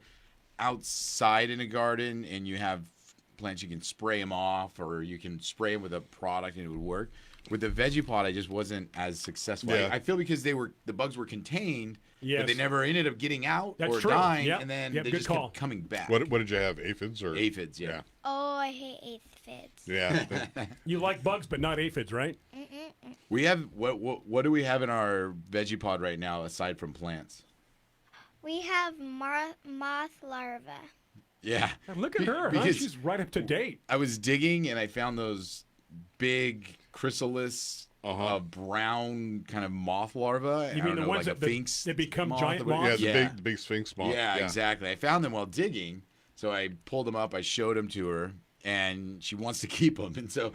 outside in a garden and you have plants, you can spray them off or you can spray them with a product and it would work. With the veggie pod, I just wasn't as successful. Yeah. I feel because the bugs were contained, Yes. but they never ended up getting out That's or true. dying, Yep. and then Yep, they good just call. kept coming back. What did you have? Aphids or Aphids, yeah. Oh, I hate aphids. Yeah. You like bugs, but not aphids, right? We have what do we have in our veggie pod right now aside from plants? We have moth larvae. Yeah. Look at her. Huh? Because She's right up to date. I was digging and I found those big chrysalis brown kind of moth larvae. You I mean don't the know, ones like a that sphinx they become moth giant or whatever. moths? Yeah, the big sphinx moth. Yeah, exactly. I found them while digging, so I pulled them up. I showed them to her, and she wants to keep them. And so,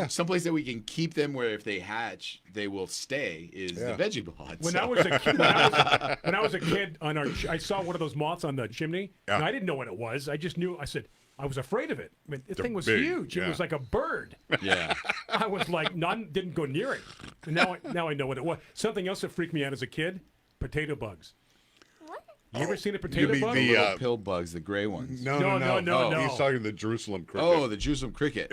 someplace that we can keep them where if they hatch, they will stay is the veggie pod. When So- I was a kid, when I was a kid, I saw one of those moths on the chimney, and I didn't know what it was. I just knew. I said I was afraid of it. I mean, the They're thing was big, huge. It yeah. was like a bird. Yeah. I was like, didn't go near it. And now I know what it was. Something else that freaked me out as a kid: potato bugs. You ever seen a potato mean bug? the, little pill bugs, the gray ones. No. No. He's talking the Jerusalem cricket. Oh, the Jerusalem cricket.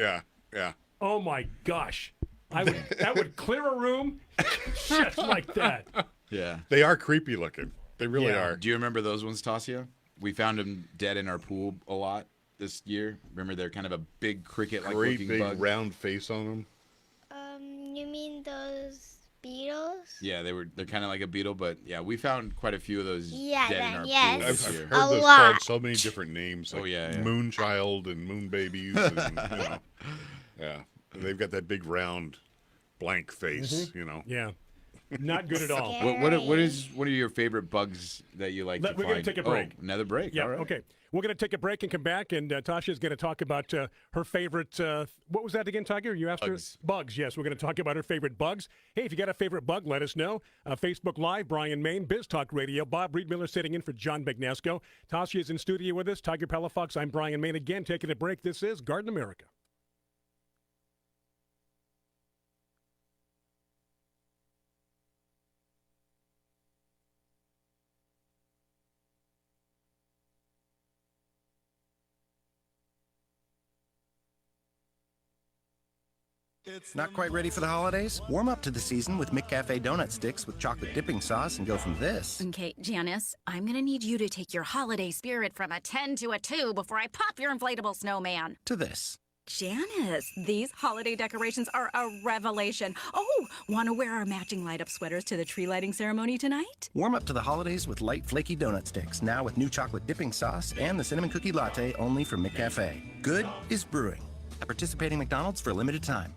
Yeah. Oh my gosh, that would clear a room just like that. Yeah. They are creepy looking. They really Yeah. are. Do you remember those ones, Tassia? We found them dead in our pool a lot this year. Remember, they're kind of a big cricket-like Great looking big bug. round face on them. You mean those beetles? Yeah, they're kind of like a beetle, but yeah, we found quite a few of those Yeah, dead in our yes. pool I've this year. heard those called lot. so many different names. Like yeah. Moonchild and Moon Babies. And, yeah. And they've got that big round blank face, Yeah, not good at all. What are your favorite bugs that you like to We're find? going to take a break. Oh, another break. Yeah, All right. okay. We're going to take a break and come back, and Tasha's going to talk about her favorite, what was that again, Tiger? You asked Bugs. her? Bugs, yes. We're going to talk about her favorite bugs. Hey, if you got a favorite bug, let us know. Facebook Live, Brian Main, Biz Talk Radio. Bob Reed-Miller sitting in for John Bagnesco. Tasha is in studio with us. Tiger Palafox, I'm Brian Main. Again, taking a break. This is Garden America. Not quite ready for the holidays? Warm up to the season with McCafe donut sticks with chocolate dipping sauce and go from this Okay, Janice, I'm gonna need you to take your holiday spirit from a 10 to a 2 before I pop your inflatable snowman. to this. Janice, these holiday decorations are a revelation. Oh, want to wear our matching light-up sweaters to the tree lighting ceremony tonight? Warm up to the holidays with light, flaky donut sticks, now with new chocolate dipping sauce and the cinnamon cookie latte only from McCafe. Good is brewing. At participating McDonald's for a limited time.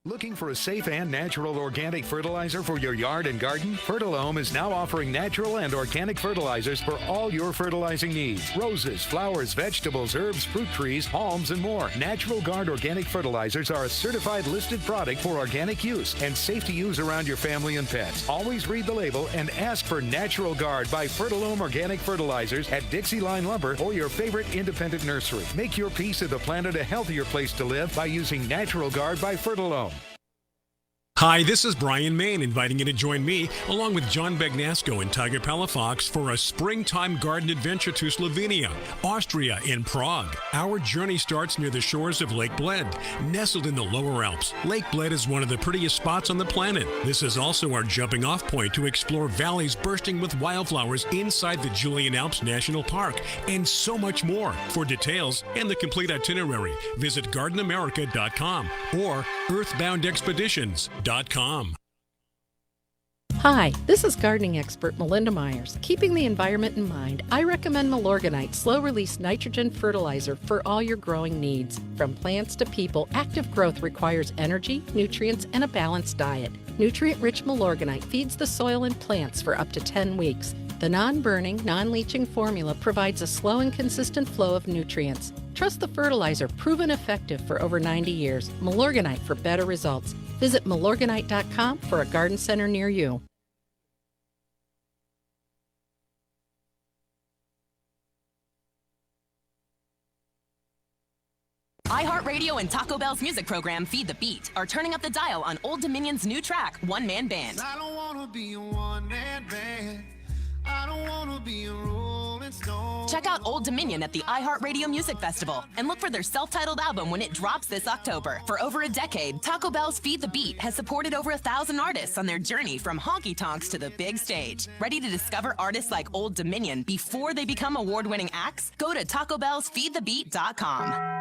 Looking for a safe and natural organic fertilizer for your yard and garden? Fertilome is now offering natural and organic fertilizers for all your fertilizing needs. Roses, flowers, vegetables, herbs, fruit trees, palms, and more. Natural Guard organic fertilizers are a certified listed product for organic use and safe to use around your family and pets. Always read the label and ask for Natural Guard by Fertilome Organic Fertilizers at Dixie Line Lumber or your favorite independent nursery. Make your piece of the planet a healthier place to live by using Natural Guard by Fertilome. Hi, this is Brian Main inviting you to join me, along with John Begnasco and Tiger Palafox, for a springtime garden adventure to Slovenia, Austria, and Prague. Our journey starts near the shores of Lake Bled, nestled in the lower Alps. Lake Bled is one of the prettiest spots on the planet. This is also our jumping off point to explore valleys bursting with wildflowers inside the Julian Alps National Park, and so much more. For details and the complete itinerary, visit gardenamerica.com or earthboundexpeditions.com. Hi, this is gardening expert Melinda Myers. Keeping the environment in mind, I recommend Milorganite slow-release nitrogen fertilizer for all your growing needs. From plants to people, active growth requires energy, nutrients, and a balanced diet. Nutrient-rich Milorganite feeds the soil and plants for up to 10 weeks. The non-burning, non-leaching formula provides a slow and consistent flow of nutrients. Trust the fertilizer, proven effective for over 90 years. Milorganite for better results. Visit milorganite.com for a garden center near you. iHeartRadio and Taco Bell's music program, Feed the Beat, are turning up the dial on Old Dominion's new track, One Man Band. I don't wanna be a one-man band. I don't wanna be a Rolling Stone. Check out Old Dominion at the iHeartRadio Music Festival and look for their self-titled album when it drops this October. For over a decade, Taco Bell's Feed the Beat has supported over 1,000 artists on their journey from honky tonks to the big stage. Ready to discover artists like Old Dominion before they become award-winning acts? Go to TacoBellsFeedTheBeat.com.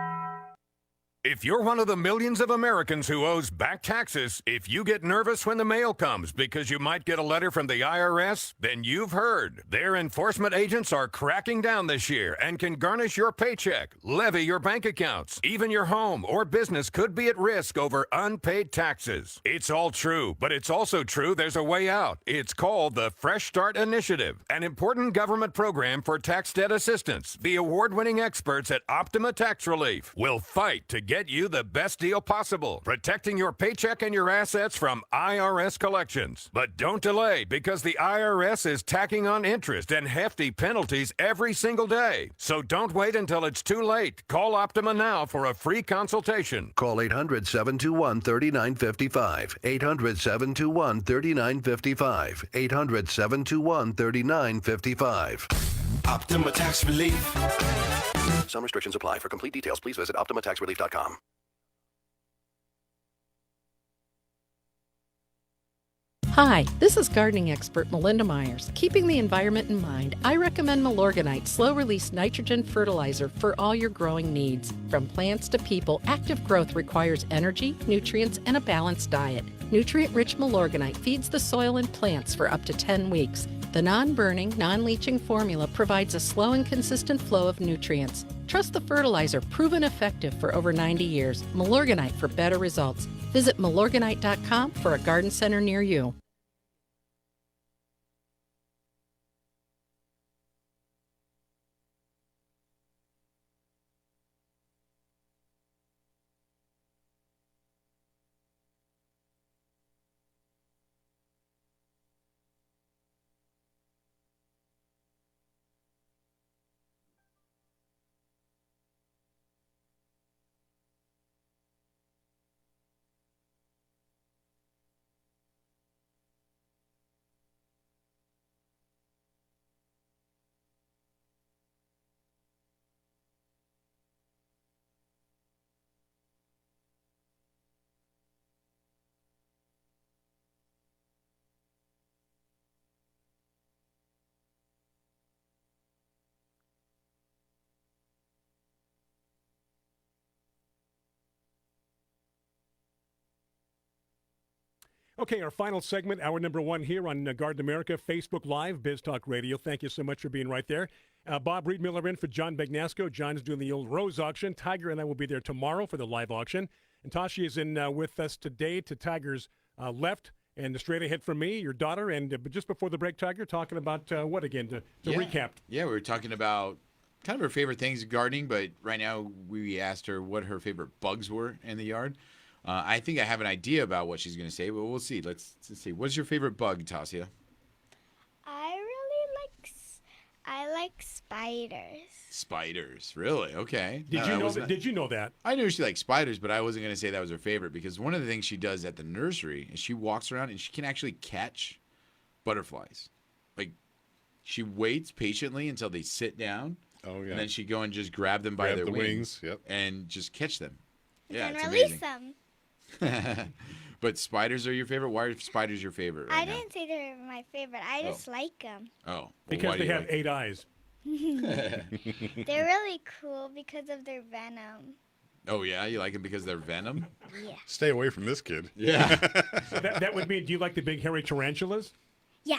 If you're one of the millions of Americans who owes back taxes, if you get nervous when the mail comes because you might get a letter from the IRS, then you've heard. Their enforcement agents are cracking down this year and can garnish your paycheck, levy your bank accounts. Even your home or business could be at risk over unpaid taxes. It's all true, but it's also true there's a way out. It's called the Fresh Start Initiative, an important government program for tax debt assistance. The award-winning experts at Optima Tax Relief will fight to get you the best deal possible, protecting your paycheck and your assets from IRS collections. But don't delay, because the IRS is tacking on interest and hefty penalties every single day. So don't wait until it's too late. Call Optima now for a free consultation. Call 800-721-3955. 800-721-3955. 800-721-3955. Optima Tax Relief. Some restrictions apply. For complete details, please visit OptimaTaxRelief.com. Hi, this is gardening expert Melinda Myers. Keeping the environment in mind, I recommend Milorganite slow-release nitrogen fertilizer for all your growing needs. From plants to people, active growth requires energy, nutrients, and a balanced diet. Nutrient-rich Milorganite feeds the soil and plants for up to 10 weeks. The non-burning, non-leaching formula provides a slow and consistent flow of nutrients. Trust the fertilizer, proven effective for over 90 years. Milorganite for better results. Visit milorganite.com for a garden center near you. Okay, our final segment, hour number one here on Garden America, Facebook Live, Biz Talk Radio. Thank you so much for being right there. Bob Reed Miller in for John Begnasco. John's doing the old Rose auction. Tiger and I will be there tomorrow for the live auction. And Tassia is in with us today to Tiger's left and straight ahead from me, your daughter. And just before the break, Tiger, talking about what again to recap? Yeah, we were talking about kind of her favorite things gardening, but right now we asked her what her favorite bugs were in the yard. I think I have an idea about what she's going to say, but we'll see. Let's see. What's your favorite bug, Tassia? I like spiders. Spiders, really? Okay. Did you know that? Did you know that? I knew she liked spiders, but I wasn't going to say that was her favorite because one of the things she does at the nursery is she walks around and she can actually catch butterflies. Like, she waits patiently until they sit down. Oh, yeah. And then she go and just grab them by their the wings. Yep. And just catch them. Yeah, And it's release amazing. them. But spiders are your favorite? Why are spiders your favorite right I now? didn't say they were my favorite. I just like them. Oh. Well, Because why do they you have like 8 eyes. They're really cool because of their venom. Oh, yeah? You like them because they're venom? Yeah. Stay away from this kid. Yeah. So that would mean, do you like the big hairy tarantulas? Yeah.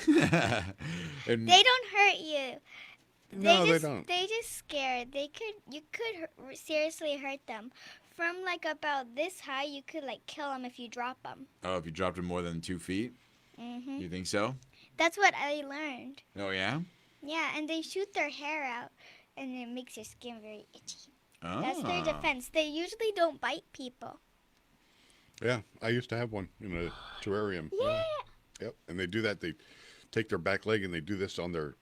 And They don't hurt you. No, they just, don't. They just scared. You could seriously hurt them. From like about this high, you could like kill them if you drop them. oh, if you dropped them more than 2 feet? Mhm. You think so? That's what I learned. Oh, yeah? Yeah, and they shoot their hair out, and it makes your skin very itchy. Oh. That's their defense. They usually don't bite people. Yeah, I used to have one in a terrarium. Yeah. Yep, and they do that. They take their back leg and they do this on their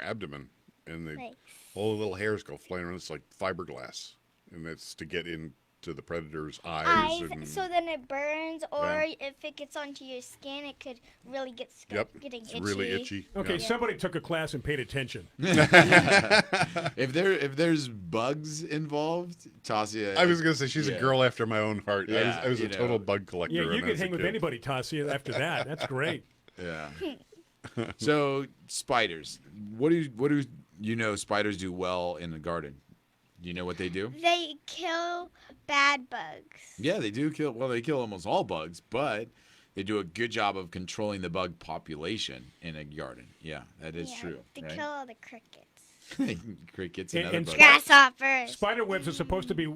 abdomen, and Like- all the little hairs go flying around. It's like fiberglass, and it's to get into the predator's eyes. Eyes, and, so then it burns, or Yeah. if it gets onto your skin, it could really get getting it's itchy. really itchy. Okay, Yeah. somebody took a class and paid attention. if there's bugs involved, Tassia. I was gonna say she's yeah. a girl after my own heart. Yeah, I was you a know. total bug collector. Yeah, you when I can was a hang with kid. anybody, Tassia, after that. That's great. Yeah. So spiders. What do you know spiders do well in the garden? Do you know what they do? They kill bad bugs. Yeah, they do kill. Well, they kill almost all bugs, but they do a good job of controlling the bug population in a garden. Yeah, that is true. They right? kill all the crickets. Crickets and, And- other and bugs. Grasshoppers. Spider webs are supposed to be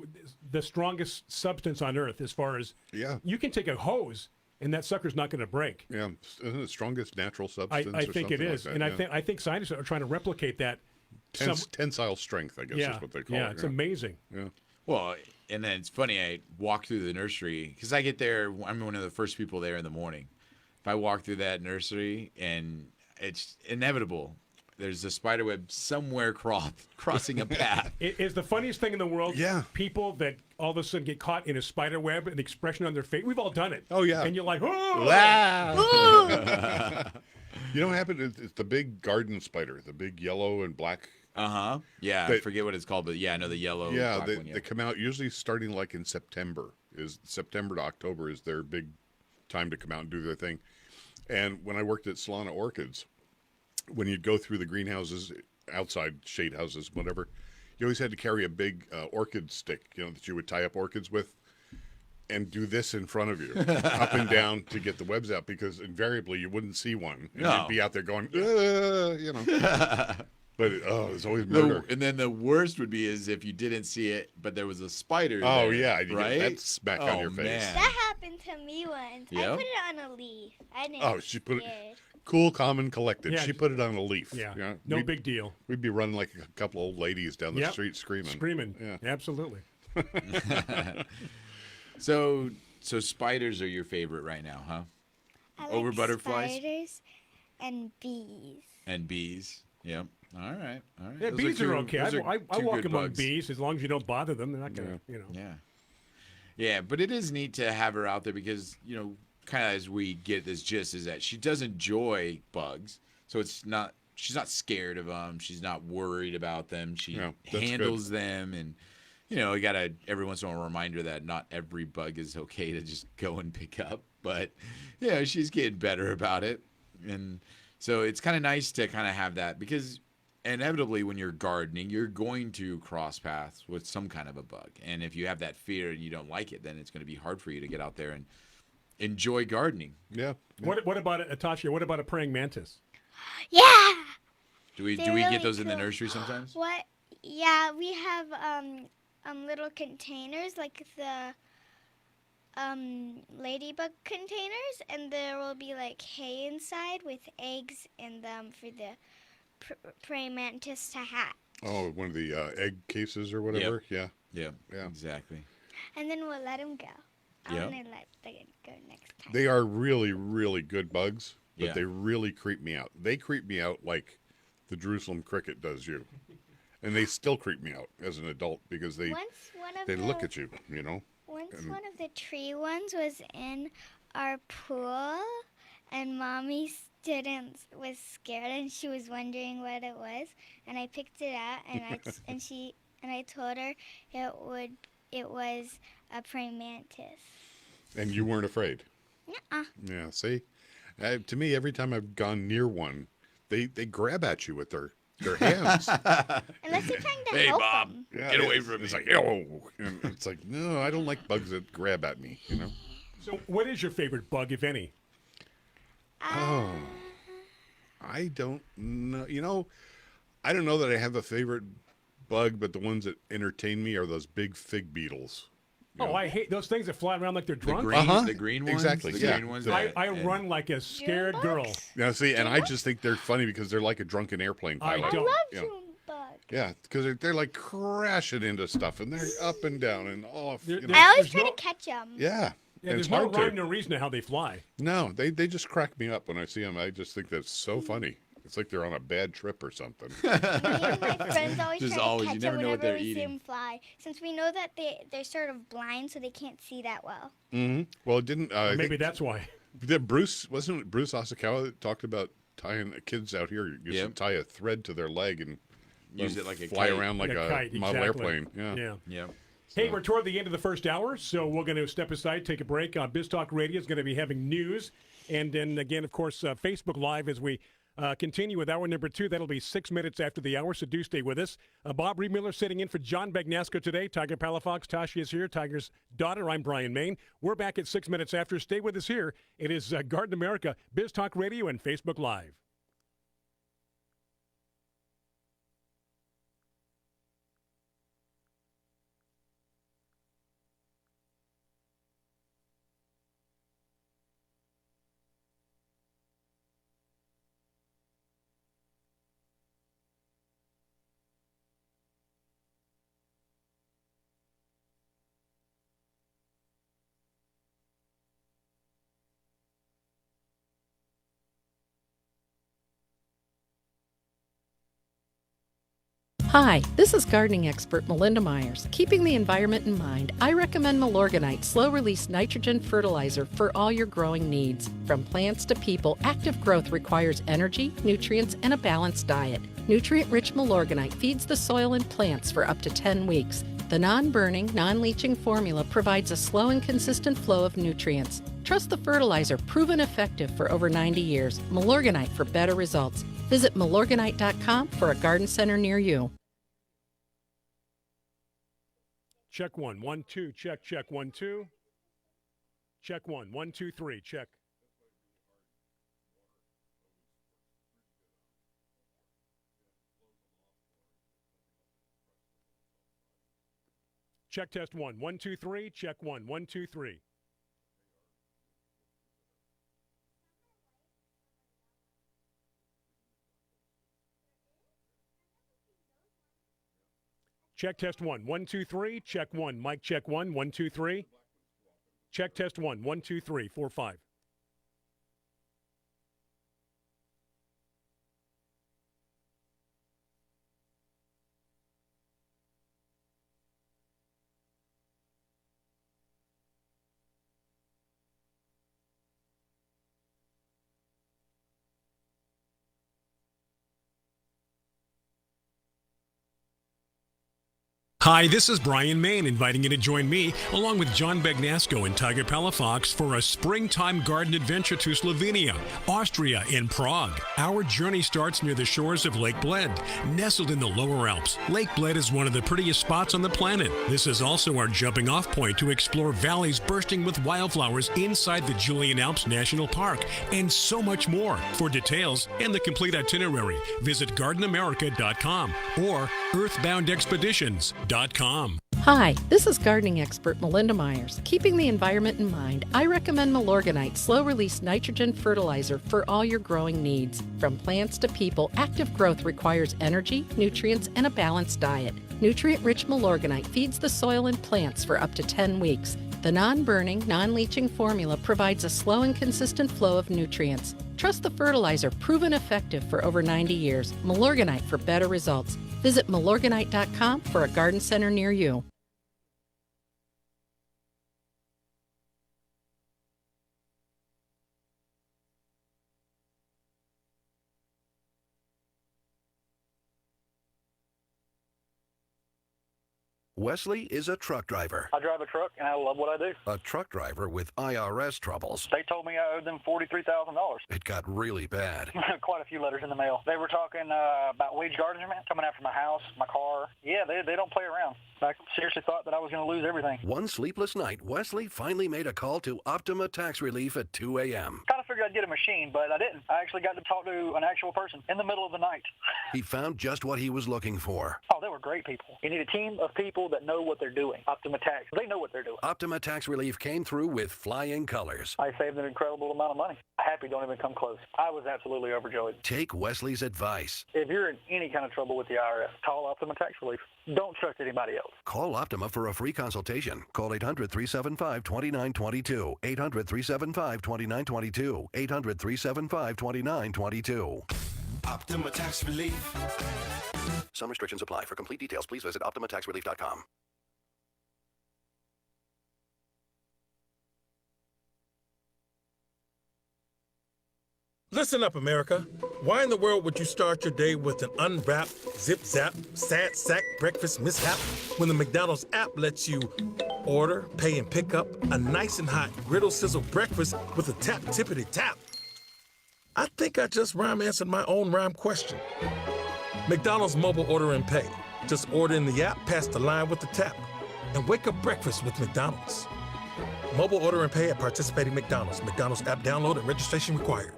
the strongest substance on Earth as far as you can take a hose and that sucker's not going to break. Yeah, isn't it the strongest natural I substance? think or something it is, like and that? I think scientists are trying to replicate that. Tensile strength, I guess Yeah, is what they call yeah, it. it's amazing. Yeah. Well, and then it's funny. I walk through the nursery because I get there. I'm one of the first people there in the morning. If I walk through that nursery, and it's inevitable, there's a spider web somewhere crossing a path. It is the funniest thing in the world. Yeah. People that all of a sudden get caught in a spider web and the expression on their face. We've all done it. Oh, yeah. And you're like, oh! You know what happened? It's the big garden spider, the big yellow and black. Yeah, I forget what it's called, but yeah, I know the yellow. Yeah, black one, they come out usually starting like in September. Is September to October is their big time to come out and do their thing. And when I worked at Solana Orchids, when you'd go through the greenhouses, outside shade houses, whatever, you always had to carry a big orchid stick, that you would tie up orchids with, and do this in front of you, up and down to get the webs out, because invariably you wouldn't see one, and No. you'd be out there going, But it was always murder. And then the worst would be is if you didn't see it, but there was a spider. Oh, there, yeah, you get right? that smack on your face. Man. That happened to me once. I Yep. put it on a leaf. I didn't. Oh, she put it scared. cool, calm, and collected. Yeah. She put it on a leaf. Yeah. No We'd- big deal. We'd be running like a couple old ladies down the Yep. street screaming. Screaming. Yeah. Absolutely. So spiders are your favorite right now, huh? I like Over butterflies spiders and bees. and bees. Yep. All right. Yeah, Those bees are two- okay. those I two walk good among bugs. bees as long as you don't bother them. They're not going to, Yeah. Yeah, but it is neat to have her out there because, kind of as we get this gist is that she does enjoy bugs. So she's not scared of them. She's not worried about them. She Yeah, that's handles them. And, you got to every once in a while remind her that not every bug is okay to just go and pick up. But, she's getting better about it. And so it's kind of nice to kind of have that because inevitably when you're gardening, you're going to cross paths with some kind of a bug. And if you have that fear and you don't like it, then it's going to be hard for you to get out there and enjoy gardening. Yeah. What about Tassia? What about a praying mantis? Yeah. Do we They're get really those in the cool. nursery sometimes? What? Yeah, we have little containers like the ladybug containers, and there will be like hay inside with eggs in them for the praying mantis to hatch. Oh, one of the egg cases or whatever. Yep. Yeah. Yeah, exactly. And then we'll let them go. I'm Yep. gonna let them go next time. They are really, really good bugs, but Yeah. they really creep me out. They creep me out like the Jerusalem cricket does you. And they still creep me out as an adult because they look at you, Once one of the tree ones was in our pool, and Mommy was scared, and she was wondering what it was, and I picked it out, and I told her it was a praying mantis. And you weren't afraid? Nuh-uh. Yeah, see? To me, every time I've gone near one, they grab at you with their hands. Unless you're trying to help Bob, them. get away from me. It's like, yo. And it's like, no, I don't like bugs that grab at me, So what is your favorite bug, if any? Oh, I don't know. I don't know that I have a favorite bug, but the ones that entertain me are those big fig beetles. I hate those things that fly around like they're drunk. The green ones? Exactly. The Yeah. green ones I run like a scared girl. Yeah, see, and I just think they're funny because they're like a drunken airplane pilot. I don't. June bug. Yeah, because they're like crashing into stuff, and they're up and down and off. I always try to catch them. Yeah. Yeah, and there's it's no hard rhyme, to. no reason to how they fly. No, they just crack me up when I see them. I just think that's so funny. It's like they're on a bad trip or something. Me and my friends always Just try always, to you catch never them know what whenever they're we see eating. them fly, since we know that they're sort of blind, so they can't see that well. Mm-hmm. Well, it didn't. I Maybe think that's why. wasn't it Bruce Asakawa that talked about tying kids out here? You should tie a thread to their leg and Use it like a fly kite. around like a kite, model exactly. airplane. Yeah. Hey, we're toward the end of the first hour, so we're going to step aside, take a break. Biz Talk Radio is going to be having news. And then, again, of course, Facebook Live as we continue with hour number 2. That'll be 6 minutes after the hour, so do stay with us. Bob Reed-Miller sitting in for John Bagnasco today. Tiger Palafox, Tassia is here, Tiger's daughter. I'm Brian Main. We're back at 6 minutes after. Stay with us here. It is Garden America, Biz Talk Radio, and Facebook Live. Hi, this is gardening expert Melinda Myers. Keeping the environment in mind, I recommend Milorganite slow-release nitrogen fertilizer for all your growing needs. From plants to people, active growth requires energy, nutrients, and a balanced diet. Nutrient-rich Milorganite feeds the soil and plants for up to 10 weeks. The non-burning, non-leaching formula provides a slow and consistent flow of nutrients. Trust the fertilizer, proven effective for over 90 years. Milorganite for better results. Visit milorganite.com for a garden center near you. Check 1, 1, 2, check, 1, 2. Check 1, 1, 2, 3, check. Check test 1, 1, 2, 3, check 1, 1, 2, 3. Check test 1, 1, 2, 3, check 1, mic check 1, 1, 2, 3. Check test 1, 1, 2, 3, 4, 5. Hi, this is Brian Main inviting you to join me, along with John Bagnasco and Tiger Palafox, for a springtime garden adventure to Slovenia, Austria, and Prague. Our journey starts near the shores of Lake Bled, nestled in the lower Alps. Lake Bled is one of the prettiest spots on the planet. This is also our jumping off point to explore valleys bursting with wildflowers inside the Julian Alps National Park, and so much more. For details and the complete itinerary, visit gardenamerica.com or earthboundexpeditions.com. Hi, this is gardening expert Melinda Myers. Keeping the environment in mind, I recommend Milorganite slow-release nitrogen fertilizer for all your growing needs. From plants to people, active growth requires energy, nutrients, and a balanced diet. Nutrient-rich Milorganite feeds the soil and plants for up to 10 weeks. The non-burning, non-leaching formula provides a slow and consistent flow of nutrients. Trust the fertilizer, proven effective for over 90 years. Milorganite for better results. Visit Milorganite.com for a garden center near you. Wesley is a truck driver. I drive a truck, and I love what I do. A truck driver with IRS troubles. They told me I owed them $43,000. It got really bad. Quite a few letters in the mail. They were talking about wage garnishment coming after my house, my car. Yeah, they don't play around. I seriously thought that I was going to lose everything. One sleepless night, Wesley finally made a call to Optima Tax Relief at 2 a.m. Kind of figured I'd get a machine, but I didn't. I actually got to talk to an actual person in the middle of the night. He found just what he was looking for. Oh, they were great people. You need a team of people that know what they're doing. Optima Tax, they know what they're doing. Optima Tax Relief came through with flying colors. I saved an incredible amount of money. Happy don't even come close. I was absolutely overjoyed. Take Wesley's advice. If you're in any kind of trouble with the IRS, call Optima Tax Relief. Don't trust anybody else. Call Optima for a free consultation. Call 800-375-2922. 800-375-2922. 800-375-2922. Optima Tax Relief. Some restrictions apply. For complete details, please visit OptimaTaxRelief.com. Listen up, America. Why in the world would you start your day with an unwrapped, zip-zap, sad sack breakfast mishap when the McDonald's app lets you order, pay, and pick up a nice and hot griddle sizzle breakfast with a tap-tippity-tap? I think I just rhyme answered my own rhyme question. McDonald's mobile order and pay. Just order in the app, pass the line with the tap, and wake up breakfast with McDonald's. Mobile order and pay at participating McDonald's. McDonald's app download and registration required.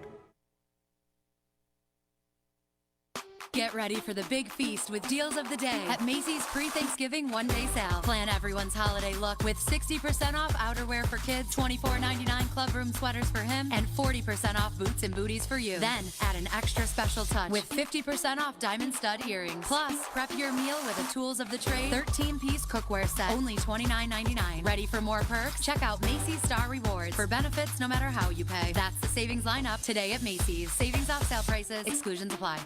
Get ready for the big feast with deals of the day at Macy's pre-Thanksgiving one-day sale. Plan everyone's holiday look with 60% off outerwear for kids, $24.99 clubroom sweaters for him, and 40% off boots and booties for you. Then add an extra special touch with 50% off diamond stud earrings. Plus, prep your meal with a tools of the trade 13-piece cookware set, only $29.99. Ready for more perks? Check out Macy's Star Rewards for benefits no matter how you pay. That's the savings lineup today at Macy's. Savings off sale prices. Exclusions apply.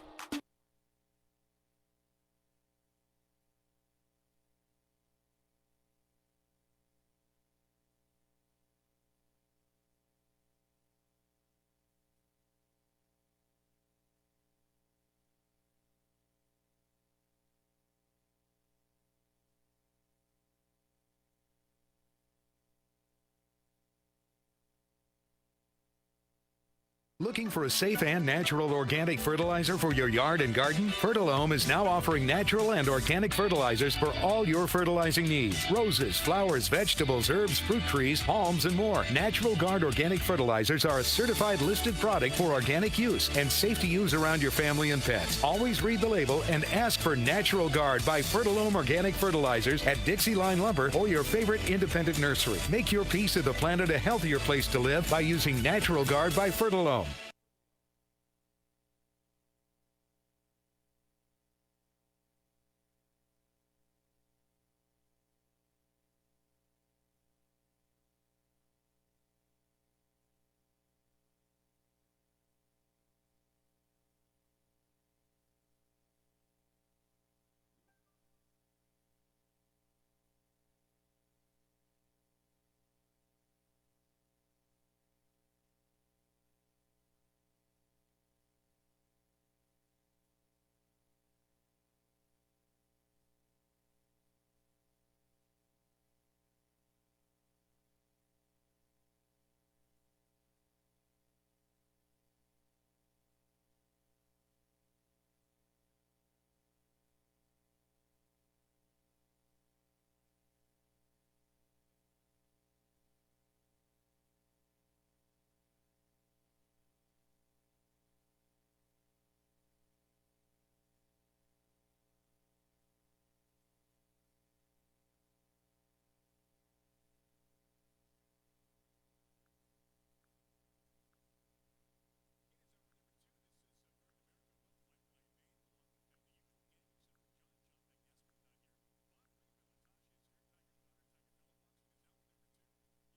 Looking for a safe and natural organic fertilizer for your yard and garden? Fertilome is now offering natural and organic fertilizers for all your fertilizing needs. Roses, flowers, vegetables, herbs, fruit trees, palms, and more. Natural Guard organic fertilizers are a certified listed product for organic use and safe to use around your family and pets. Always read the label and ask for Natural Guard by Fertilome Organic Fertilizers at Dixie Line Lumber or your favorite independent nursery. Make your piece of the planet a healthier place to live by using Natural Guard by Fertilome.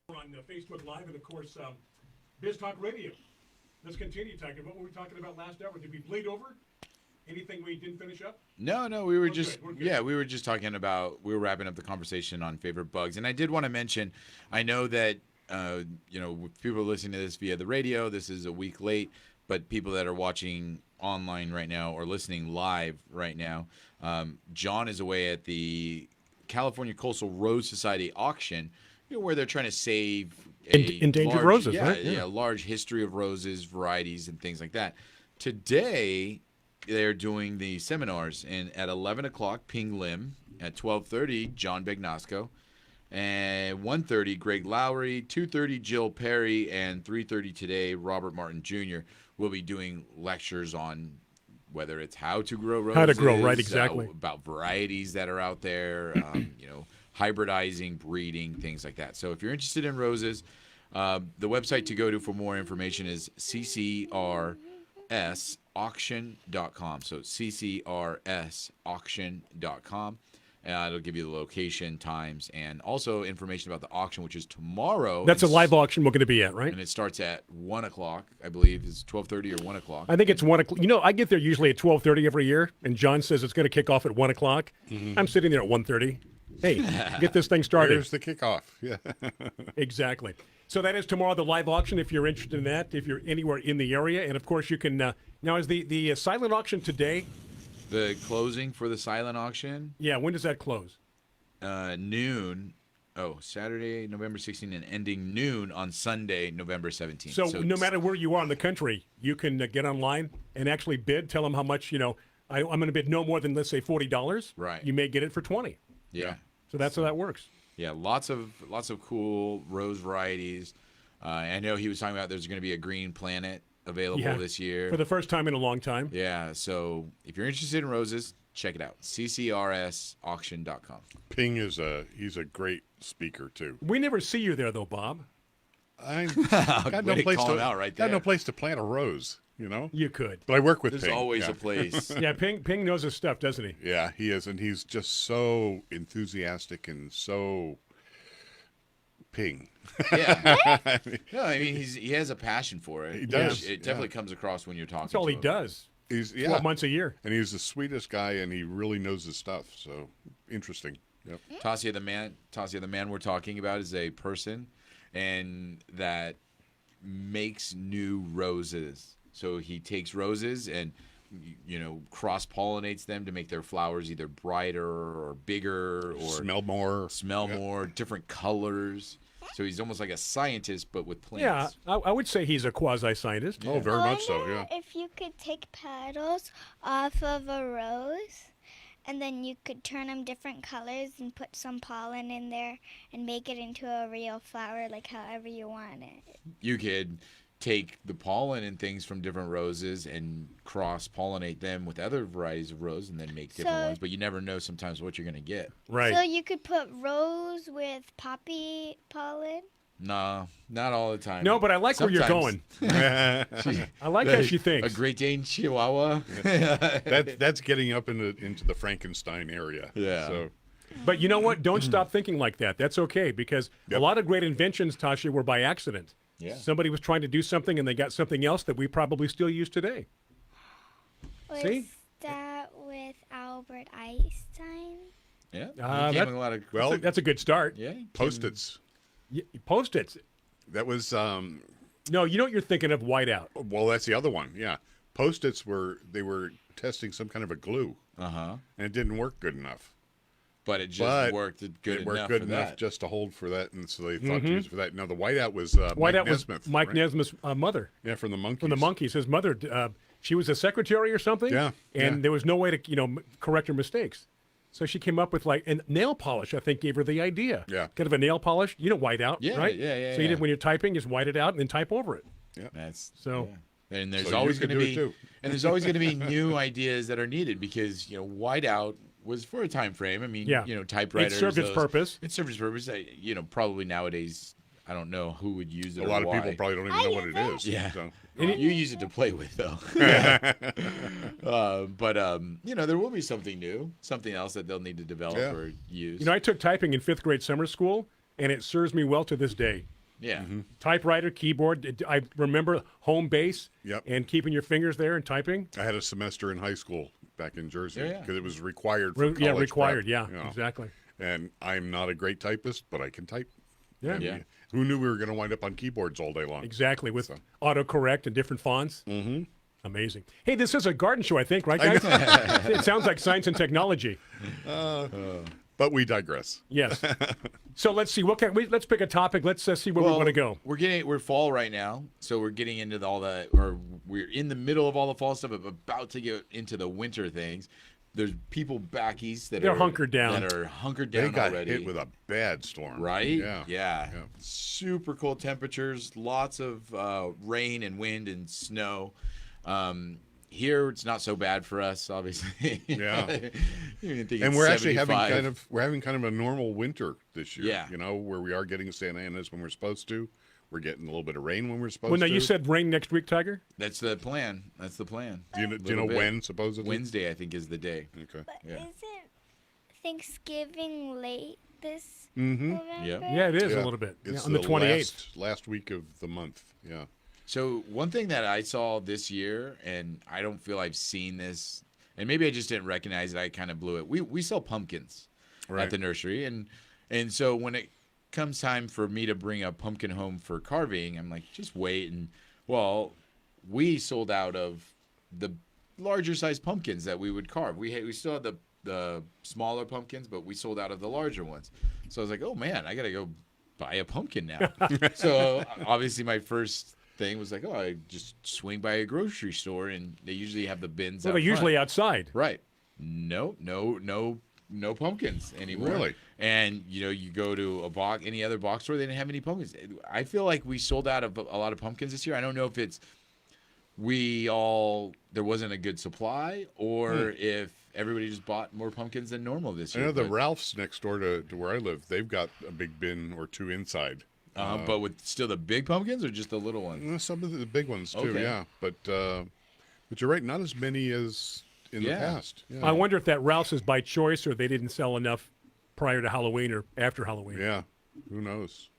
On Facebook Live and, of course, Biz Talk Radio. Let's continue talking. What were we talking about last hour? Did we bleed over? Anything we didn't finish up? No, we were we were just talking about, we were wrapping up the conversation on favorite bugs. And I did want to mention, I know that, if people are listening to this via the radio, this is a week late, but people that are watching online right now or listening live right now, John is away at the California Coastal Rose Society auction, where they're trying to save endangered roses, right? Yeah, large history of roses, varieties, and things like that. Today, they're doing the seminars, and at 11 o'clock, Ping Lim. At 12:30, John Begnasco. And 1:30, Greg Lowry. 2:30, Jill Perry. And 3:30 today, Robert Martin Jr. will be doing lectures on whether it's how to grow roses. How to grow, right, exactly. About varieties that are out there, hybridizing, breeding, things like that. So if you're interested in roses, the website to go to for more information is ccrsauction.com. So ccrsauction.com. It'll give you the location, times, and also information about the auction, which is tomorrow. That's a live auction we're going to be at, right? And it starts at 1 o'clock, I believe. It's 12:30 or 1 o'clock. I think it's 1 o'clock. I get there usually at 12:30 every year, and John says it's going to kick off at 1 o'clock. Mm-hmm. I'm sitting there at 1:30. Hey, get this thing started. Here's the kickoff. Yeah. Exactly. So that is tomorrow, the live auction, if you're interested in that, if you're anywhere in the area. And, of course, you can now is the silent auction today? The closing for the silent auction? Yeah, when does that close? Noon. Oh, Saturday, November 16th, and ending noon on Sunday, November 17th. So no matter where you are in the country, you can get online and actually bid. Tell them how much, I'm going to bid no more than, let's say, $40. Right. You may get it for $20. Yeah. So that's how that works. Yeah, lots of cool rose varieties. I know he was talking about there's going to be a green planet available this year. For the first time in a long time. Yeah, so if you're interested in roses, check it out. ccrsauction.com. Ping he's a great speaker too. We never see you there though, Bob. I got no place to out right there. Got no place to plant a rose, You could. But I work with There's Ping. always a place. Yeah, Ping knows his stuff, doesn't he? Yeah, he is, and he's just so enthusiastic and so Ping. Yeah. No, I mean he has a passion for it. He does. It definitely comes across when you're talking. That's all to he him. does. He's 12 months a year. And he's the sweetest guy, and he really knows his stuff. So interesting. Yep. Tassia the man we're talking about is a person, and that makes new roses. So he takes roses and cross pollinates them to make their flowers either brighter or bigger or smell more, different colors. So he's almost like a scientist, but with plants. Yeah, I would say he's a quasi-scientist. Oh, very much so, yeah. If you could take petals off of a rose, and then you could turn them different colors and put some pollen in there and make it into a real flower, like however you want it. You could take the pollen and things from different roses and cross-pollinate them with other varieties of rose and then make different ones. But you never know sometimes what you're going to get. Right. So you could put rose with poppy pollen? No, not all the time. No, but I like where you're going. I like how she thinks. A Great Dane Chihuahua. That's getting up into the Frankenstein area. Yeah. So. But you know what? Don't stop thinking like that. That's okay, because a lot of great inventions, Tassia, were by accident. Yeah. Somebody was trying to do something, and they got something else that we probably still use today. See? That with Albert Einstein? Yeah. That's a good start. Yeah. Post-its. Post-its. That was. No, you know what you're thinking of? Whiteout. Well, that's the other one. Yeah. Post-its were testing some kind of a glue. And it didn't work good enough. But it just worked good it worked enough good for enough that. just to hold for that, and so they thought to use it for that. Now the whiteout was Whiteout Mike was Nesmith, Mike right? Nesmith's mother. Yeah, from the Monkees. From the Monkees. His mother, she was a secretary or something. Yeah. And there was no way to correct her mistakes. So she came up with and nail polish, I think, gave her the idea. Yeah. Kind of a nail polish, whiteout, Yeah, right? yeah. So you did when you're typing, just white it out and then type over it. Yeah. That's so. Yeah. And there's So always you going could to do it be, too. and there's always going to be new ideas that are needed because whiteout was for a time frame. I mean, typewriters. It served its purpose. It served its purpose. Probably nowadays, I don't know who would use it. A lot of people probably don't even know what it is. Yeah. So. You use it to play with, though. But there will be something new, something else that they'll need to develop or use. I took typing in 5th grade summer school, and it serves me well to this day. Yeah. Typewriter, keyboard. I remember home base and keeping your fingers there and typing. I had a semester in high school back in Jersey Yeah. because it was required for college required. prep, Yeah, you know. exactly. And I'm not a great typist, but I can type. Yeah. And Yeah. Who knew we were going to wind up on keyboards all day long? Exactly, with autocorrect and different fonts. Mm-hmm. Amazing. Hey, this is a garden show, I think, right, guys? It sounds like science and technology. But we digress. Yes. So let's see. Let's pick a topic. Let's see where we want to go. We're fall right now, so we're getting into we're in the middle of all the fall stuff, but about to get into the winter things. There's people back east that They're are hunkered down. They got already. hit with a bad storm. Right? Yeah. Super cold temperatures, lots of rain and wind and snow. Here it's not so bad for us, obviously. Yeah. And we're actually having kind of a normal winter this year. Yeah. You know, where we are getting Santa Ana's when we're supposed to. We're getting a little bit of rain when we're supposed Well, now to. you said rain next week, Tiger? That's the plan. Do you know when, supposedly? Wednesday, I think, is the day. Okay. But isn't Thanksgiving late this Mm-hmm. November? Yeah, it is a little bit. It's on the 28th. last week of the month. Yeah. So one thing that I saw this year, and I don't feel I've seen this, and maybe I just didn't recognize it. I kind of blew it. We sell pumpkins at the nursery, and so when it comes time for me to bring a pumpkin home for carving, I'm like, just wait. And well, we sold out of the larger size pumpkins that we would carve. We still had the smaller pumpkins, but we sold out of the larger ones. So I was like, oh man, I gotta go buy a pumpkin now. So obviously my first thing was like, oh, I just swing by a grocery store, and they usually have the bins. Well, they're usually outside. Right. No pumpkins anymore. Really? And you go to any other box store, they didn't have any pumpkins. I feel like we sold out of a lot of pumpkins this year. I don't know if it's there wasn't a good supply, or if everybody just bought more pumpkins than normal this year. I know the Ralph's next door to where I live, they've got a big bin or two inside. But with still the big pumpkins or just the little ones? Some of the big ones too, Okay. yeah. But you're right, not as many as in the past. Yeah. I wonder if that Ralph's is by choice, or they didn't sell enough prior to Halloween or after Halloween. Yeah, who knows?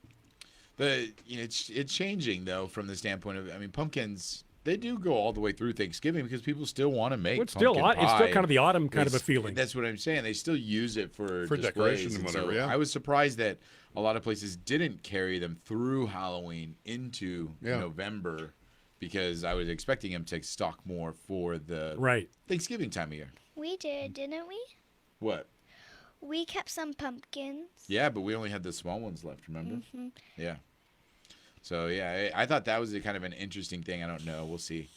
It's changing though from the standpoint of pumpkins. They do go all the way through Thanksgiving because people still want to make. Well, it's still pumpkin pie. it's still kind of the autumn kind of a feeling. That's what I'm saying. They still use it for decoration displays, and and whatever. so Yeah, I was surprised that a lot of places didn't carry them through Halloween into November, because I was expecting them to stock more for the Thanksgiving time of year. We did, didn't we? What? We kept some pumpkins. Yeah, but we only had the small ones left. Remember? Mhm. Yeah. So yeah, I thought that was a kind of an interesting thing. I don't know. We'll see.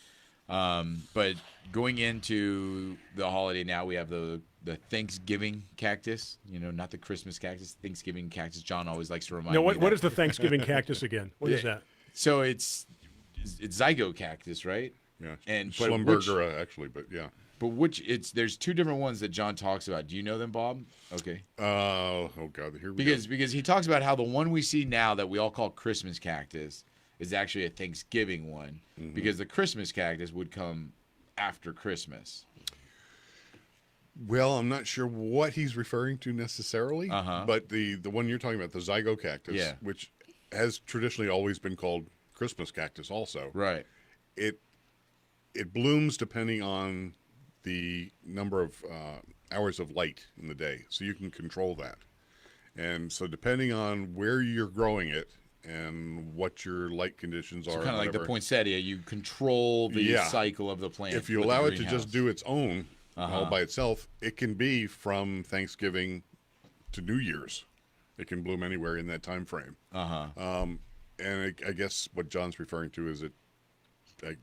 But going into the holiday now, we have the Thanksgiving cactus. Not the Christmas cactus. Thanksgiving cactus. John always likes to remind me. What is the Thanksgiving cactus again? What is that? So it's zygo cactus, right? Yeah. And Schlumberger, actually, but yeah. But there's two different ones that John talks about. Do you know them, Bob? Okay. Oh God, here we go. Because he talks about how the one we see now that we all call Christmas cactus is actually a Thanksgiving one, because the Christmas cactus would come after Christmas. Well, I'm not sure what he's referring to necessarily, but the one you're talking about, the zygo cactus, which has traditionally always been called Christmas cactus also. Right. It blooms depending on the number of hours of light in the day, so you can control that. And so depending on where you're growing it and what your light conditions are, So kind of like the poinsettia, you control the cycle of the plant. If you allow it to just do its own all by itself, it can be from Thanksgiving to New Year's. It can bloom anywhere in that time frame. And I guess what John's referring to is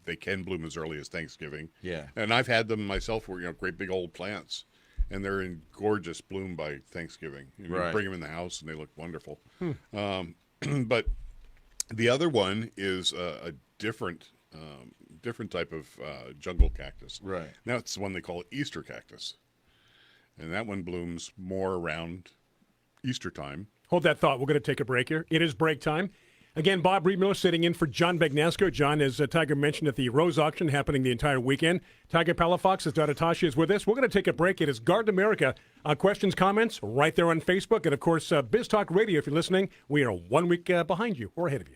they can bloom as early as Thanksgiving. Yeah. And I've had them myself, where great big old plants, and they're in gorgeous bloom by Thanksgiving. You bring them in the house, and they look wonderful. But the other one is a different type of jungle cactus. Right. Now it's the one they call Easter cactus, and that one blooms more around Easter time. Hold that thought. We're going to take a break here. It is break time. Again, Bob Reedmiller sitting in for John Bagnasco. John, as Tiger mentioned, at the Rose Auction happening the entire weekend. Tiger Palafox, his daughter Tassia, is with us. We're going to take a break. It is Garden America. Questions, comments, right there on Facebook. And, of course, Biz Talk Radio, if you're listening, we are 1 week behind you or ahead of you.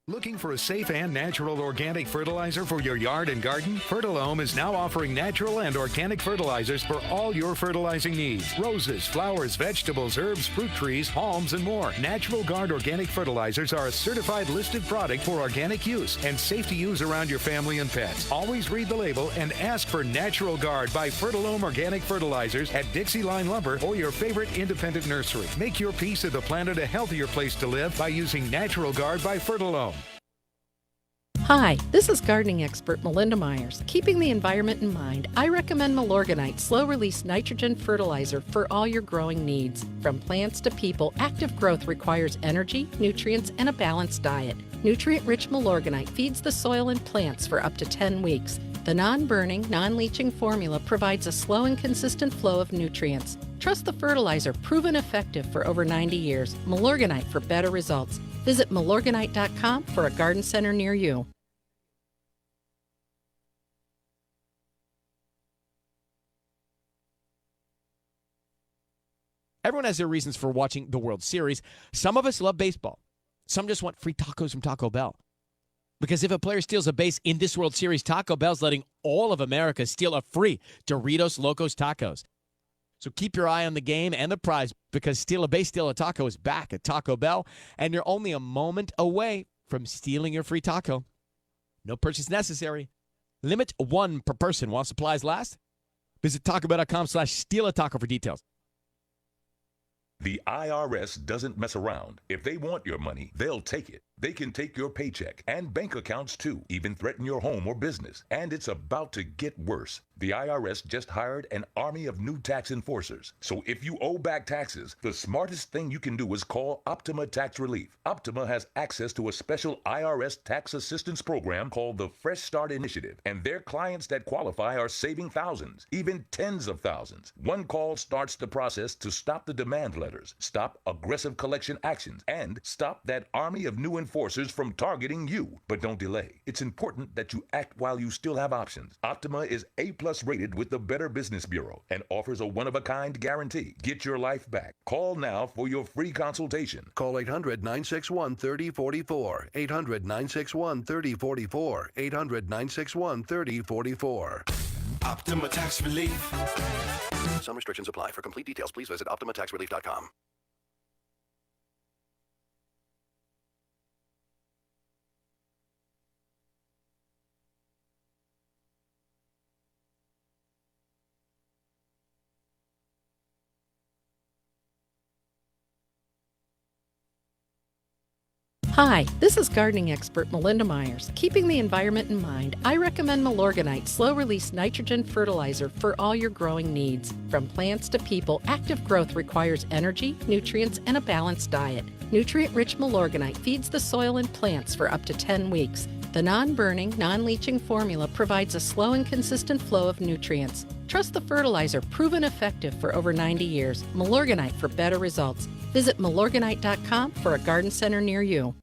Looking for a safe and natural organic fertilizer for your yard and garden? Fertilome is now offering natural and organic fertilizers for all your fertilizing needs. Roses, flowers, vegetables, herbs, fruit trees, palms, and more. Natural Guard organic fertilizers are a certified listed product for organic use and safe to use around your family and pets. Always read the label and ask for Natural Guard by Fertilome Organic Fertilizers at Dixie Line Lumber or your favorite independent nursery. Make your piece of the planet a healthier place to live by using Natural Guard by Fertilome. Hi, this is gardening expert Melinda Myers. Keeping the environment in mind, I recommend Milorganite slow-release nitrogen fertilizer for all your growing needs. From plants to people, active growth requires energy, nutrients, and a balanced diet. Nutrient-rich Milorganite feeds the soil and plants for up to 10 weeks. The non-burning, non-leaching formula provides a slow and consistent flow of nutrients. Trust the fertilizer, proven effective for over 90 years. Milorganite for better results. Visit milorganite.com for a garden center near you. Everyone has their reasons for watching the World Series. Some of us love baseball. Some just want free tacos from Taco Bell. Because if a player steals a base in this World Series, Taco Bell's letting all of America steal a free Doritos Locos Tacos. So keep your eye on the game and the prize, because Steal a Base, Steal a Taco is back at Taco Bell, and you're only a moment away from stealing your free taco. No purchase necessary. Limit 1 per person while supplies last. Visit TacoBell.com/steal-a-taco for details. The IRS doesn't mess around. If they want your money, they'll take it. They can take your paycheck and bank accounts too, even threaten your home or business. And it's about to get worse. The IRS just hired an army of new tax enforcers. So if you owe back taxes, the smartest thing you can do is call Optima Tax Relief. Optima has access to a special IRS tax assistance program called the Fresh Start Initiative. And their clients that qualify are saving thousands, even tens of thousands. One call starts the process to stop the demand letters, stop aggressive collection actions, and stop that army of new enforcers from targeting you. But don't delay. It's important that you act while you still have options. Optima is A+ rated with the Better Business Bureau and offers a one-of-a-kind guarantee. Get your life back. Call now for your free consultation. Call 800-961-3044. 800-961-3044. 800-961-3044. Optima Tax Relief. Some restrictions apply. For complete details, please visit OptimaTaxRelief.com. Hi, this is gardening expert Melinda Myers. Keeping the environment in mind, I recommend Milorganite slow-release nitrogen fertilizer for all your growing needs. From plants to people, active growth requires energy, nutrients, and a balanced diet. Nutrient-rich Milorganite feeds the soil and plants for up to 10 weeks. The non-burning, non-leaching formula provides a slow and consistent flow of nutrients. Trust the fertilizer, proven effective for over 90 years. Milorganite for better results. Visit milorganite.com for a garden center near you.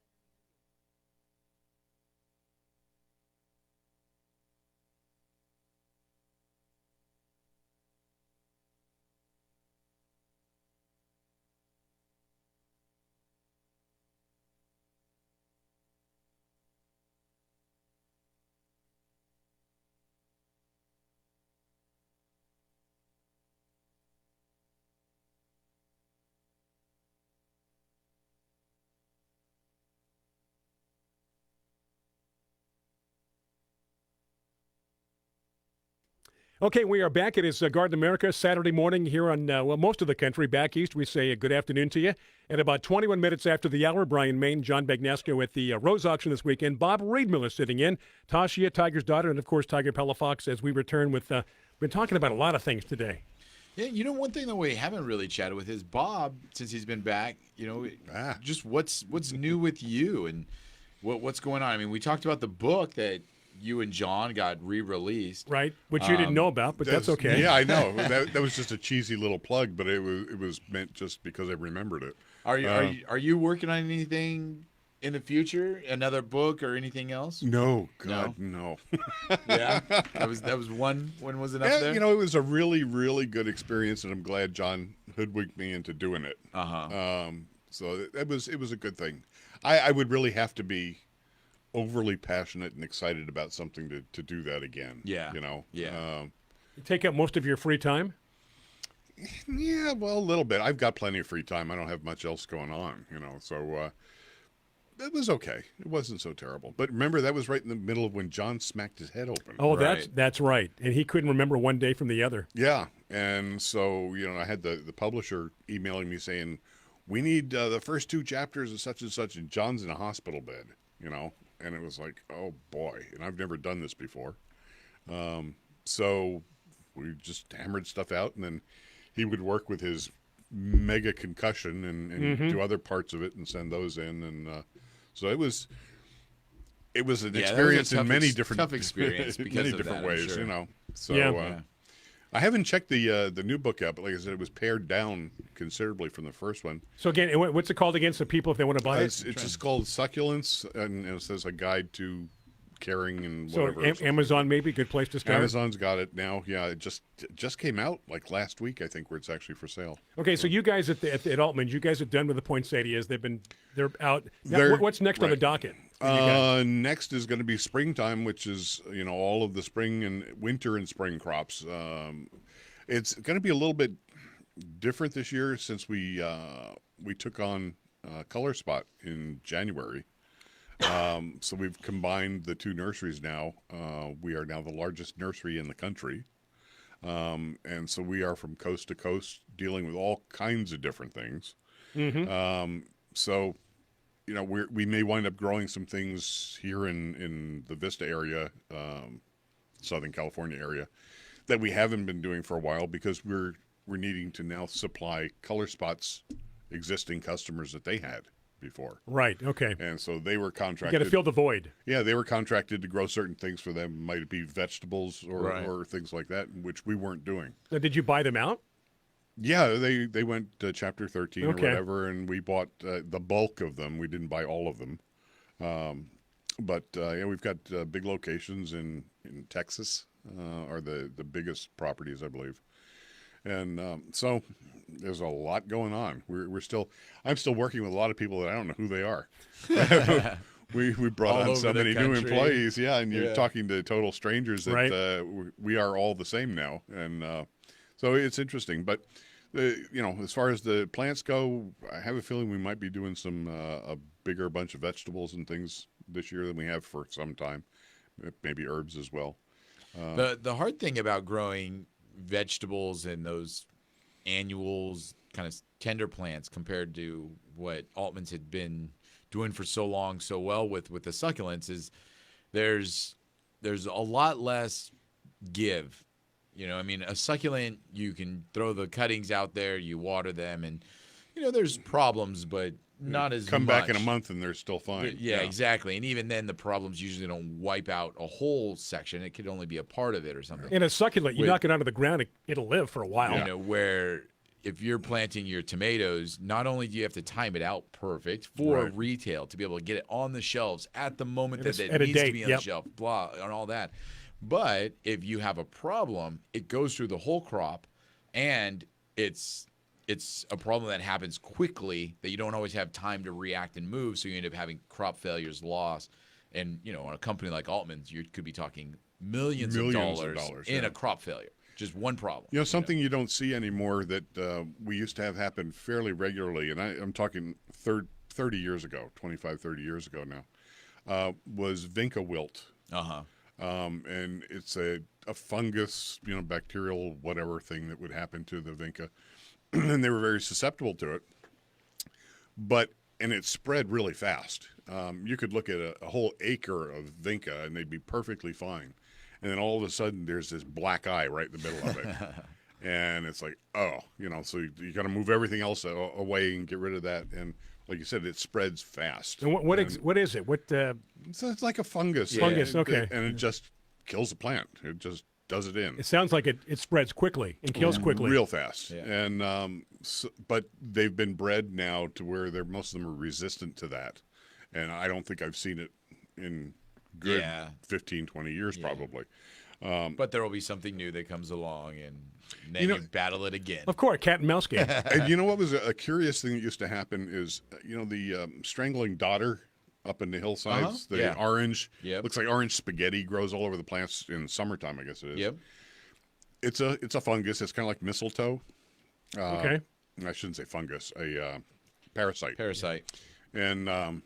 Okay, we are back. It is Garden America, Saturday morning here on, most of the country. Back east, we say good afternoon to you. At about 21 minutes after the hour, Brian Main, John Bagnesco at the Rose Auction this weekend. Bob Reedmiller sitting in. Tassia, Tiger's daughter, and, of course, Tiger Palafox as we return with, been talking about a lot of things today. Yeah, you know, one thing that we haven't really chatted with is Bob, since he's been back, you know, just what's new with you and what's going on. I mean, we talked about the book that you and John got re-released, right? Which you didn't know about, but that's okay. Yeah, I know. That was just a cheesy little plug, but it was meant just because I remembered it. Are you working on anything in the future? Another book or anything else? No, God, no. Yeah, that was one. When was it up there? You know, it was a really, really good experience, and I'm glad John hoodwinked me into doing it. So it was a good thing. I would really have to be overly passionate and excited about something to do that again. Yeah. You know? Yeah. You take up most of your free time? Yeah, well, a little bit. I've got plenty of free time. I don't have much else going on, you know, so it was okay. It wasn't so terrible. But remember, that was right in the middle of when John smacked his head open. Oh, that's right. And he couldn't remember one day from the other. Yeah. And so, you know, I had the publisher emailing me saying, we need the first 2 chapters of such, and John's in a hospital bed, you know. And it was like, oh, boy. And I've never done this before. So we just hammered stuff out, and then he would work with his mega concussion and do other parts of it and send those in. And so it was an experience in many different tough experience because many of different that, ways, sure. you know. So I haven't checked the new book out, but like I said, it was pared down considerably from the first one. So again, what's it called again? So people, if they want to buy It's just called Succulents, and it says a guide to caring and whatever. So Amazon maybe good place to start. Amazon's got it now. Yeah, it just came out like last week, I think, where it's actually for sale. Okay, so you guys at Altman, you guys are done with the poinsettias. They're out. Now, what's next on the docket? Next is going to be springtime, which is, you know, all of the spring and winter and spring crops. It's going to be a little bit different this year since we took on Color Spot in January. So we've combined the 2 nurseries now. We are now the largest nursery in the country. And so we are from coast to coast dealing with all kinds of different things. So, you know, we may wind up growing some things here in the Vista area, Southern California area, that we haven't been doing for a while because we're needing to now supply Color Spot's existing customers that they had before. Right, okay. And so they were contracted. You got to fill the void. Yeah, they were contracted to grow certain things for them. Might it be vegetables or things like that, which we weren't doing. Now, did you buy them out? Yeah, they went to Chapter 13 or whatever, and we bought the bulk of them. We didn't buy all of them. But yeah, we've got big locations in Texas, are the biggest properties, I believe. And so there's a lot going on. I'm still working with a lot of people that I don't know who they are. we brought on so many new employees, and you're talking to total strangers that we are all the same now. And so it's interesting. But you know, as far as the plants go, I have a feeling we might be doing some a bigger bunch of vegetables and things this year than we have for some time. Maybe herbs as well. The hard thing about growing vegetables and those annuals, kind of tender plants, compared to what Altman's had been doing for so long, so well with the succulents, is there's a lot less give. You know, I mean, a succulent, you can throw the cuttings out there, you water them, and, you know, there's problems, but not as Come much. back in a month and they're still fine. Yeah, exactly. And even then, the problems usually don't wipe out a whole section. It could only be a part of it or something. In a succulent, you knock it onto the ground, it'll live for a while. You know, where if you're planting your tomatoes, not only do you have to time it out perfect for retail to be able to get it on the shelves at the moment that it needs to be on the shelf, blah, and all that. But if you have a problem, it goes through the whole crop, and it's a problem that happens quickly that you don't always have time to react and move, so you end up having crop failures, loss. And, you know, on a company like Altman's, you could be talking millions of dollars in a crop failure. Just one problem. You know, something you don't see anymore that we used to have happen fairly regularly, and I'm talking 30 years ago, 25, 30 years ago now, was vinca wilt. And it's a a fungus, bacterial whatever thing that would happen to the vinca, and they were very susceptible to it. And it spread really fast. You could look at a whole acre of vinca and they'd be perfectly fine. And then all of a sudden there's this black eye right in the middle of it. And it's like, so you got to move everything else away and get rid of that. And like you said, it spreads fast. And what is it? It's like a fungus. Yeah. Fungus, okay. And it just kills the plant. It just does it in. It sounds like it spreads quickly and kills quickly. Real fast. Yeah. And but they've been bred now to where most of them are resistant to that. And I don't think I've seen it in good 15, 20 years probably. But there will be something new that comes along, and then you battle it again. Of course, cat and mouse game. And you know what was a curious thing that used to happen is, the strangling dodder up in the hillsides, orange, looks like orange spaghetti, grows all over the plants in summertime, I guess it is. Yep. It's a fungus. It's kind of like mistletoe. Okay. I shouldn't say fungus, a parasite. And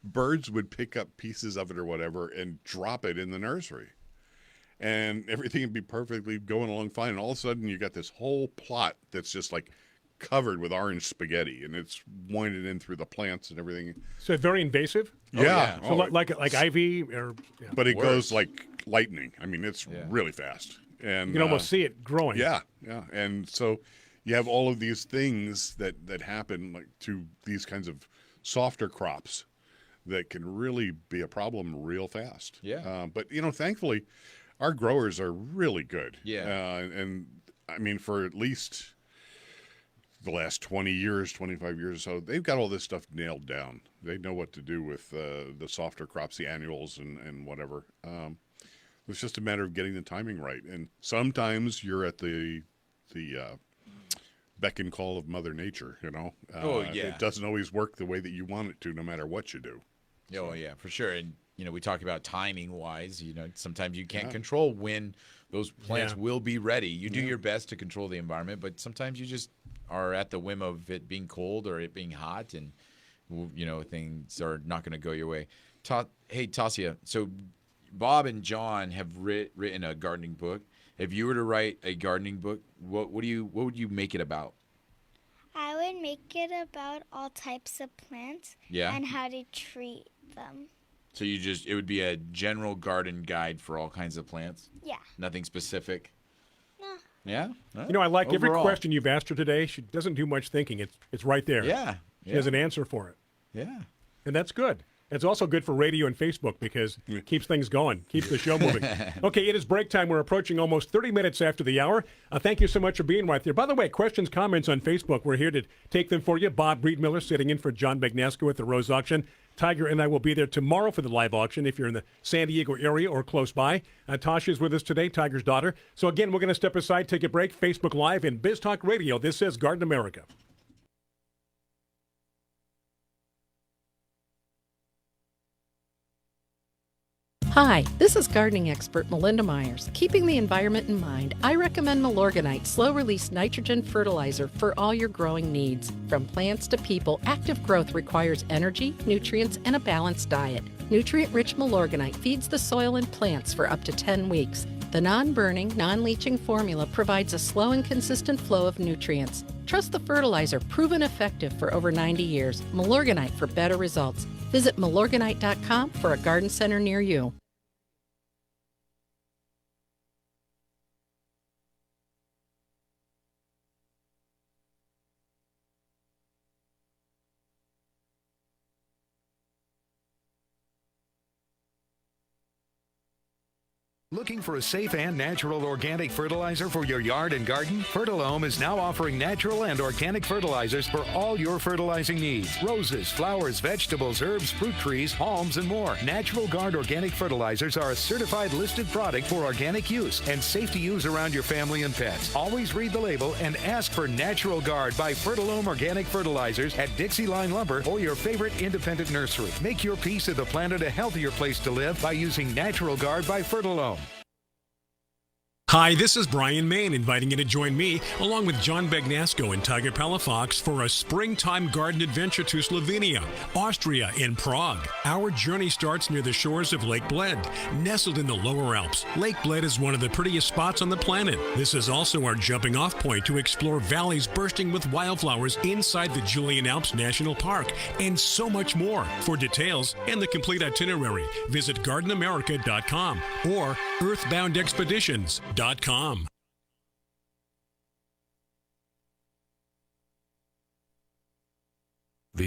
birds would pick up pieces of it or whatever and drop it in the nursery. And everything would be perfectly going along fine. And all of a sudden you got this whole plot that's just like covered with orange spaghetti, and it's winded in through the plants and everything. So very invasive? Yeah. So like ivy or... Yeah. But it goes like lightning. I mean, it's really fast. And you can almost see it growing. Yeah. And so you have all of these things that happen like to these kinds of softer crops that can really be a problem real fast. Yeah. But, thankfully, our growers are really good. Yeah. And I mean, for at least the last 20 years, 25 years or so, they've got all this stuff nailed down. They know what to do with the softer crops, the annuals and whatever. It's just a matter of getting the timing right. And sometimes you're at the beck and call of Mother Nature, It doesn't always work the way that you want it to, no matter what you do. Oh, yeah, for sure. And, we talk about timing-wise. Sometimes you can't control when those plants will be ready. You do your best to control the environment, but sometimes you just are at the whim of it being cold or it being hot, and, things are not going to go your way. Hey, Tassia, so Bob and John have written a gardening book. If you were to write a gardening book, what would you make it about? I would make it about all types of plants and how to treat them. So it would be a general garden guide for all kinds of plants? Yeah. Nothing specific? No. Yeah? I like every question you've asked her today. She doesn't do much thinking. It's right there. Yeah. She has an answer for it. Yeah. And that's good. It's also good for radio and Facebook because it keeps things going, keeps the show moving. Okay, it is break time. We're approaching almost 30 minutes after the hour. Thank you so much for being right there. By the way, questions, comments on Facebook. We're here to take them for you. Bob Breedmiller sitting in for John Bagnasco at the Rose Auction. Tiger and I will be there tomorrow for the live auction if you're in the San Diego area or close by. Tasha is with us today, Tiger's daughter. So again, we're going to step aside, take a break. Facebook Live and Biz Talk Radio. This is Garden America. Hi, this is gardening expert Melinda Myers. Keeping the environment in mind, I recommend Milorganite slow-release nitrogen fertilizer for all your growing needs. From plants to people, active growth requires energy, nutrients, and a balanced diet. Nutrient-rich Milorganite feeds the soil and plants for up to 10 weeks. The non-burning, non-leaching formula provides a slow and consistent flow of nutrients. Trust the fertilizer, proven effective for over 90 years. Milorganite for better results. Visit Milorganite.com for a garden center near you. Looking for a safe and natural organic fertilizer for your yard and garden? Fertilome is now offering natural and organic fertilizers for all your fertilizing needs. Roses, flowers, vegetables, herbs, fruit trees, palms, and more. Natural Guard organic fertilizers are a certified listed product for organic use and safe to use around your family and pets. Always read the label and ask for Natural Guard by Fertilome Organic Fertilizers at Dixie Line Lumber or your favorite independent nursery. Make your piece of the planet a healthier place to live by using Natural Guard by Fertilome. Hi, this is Brian Main inviting you to join me, along with John Begnasco and Tiger Palafox, for a springtime garden adventure to Slovenia, Austria, and Prague. Our journey starts near the shores of Lake Bled, nestled in the lower Alps. Lake Bled is one of the prettiest spots on the planet. This is also our jumping off point to explore valleys bursting with wildflowers inside the Julian Alps National Park, and so much more. For details and the complete itinerary, visit gardenamerica.com or earthboundexpeditions.com. The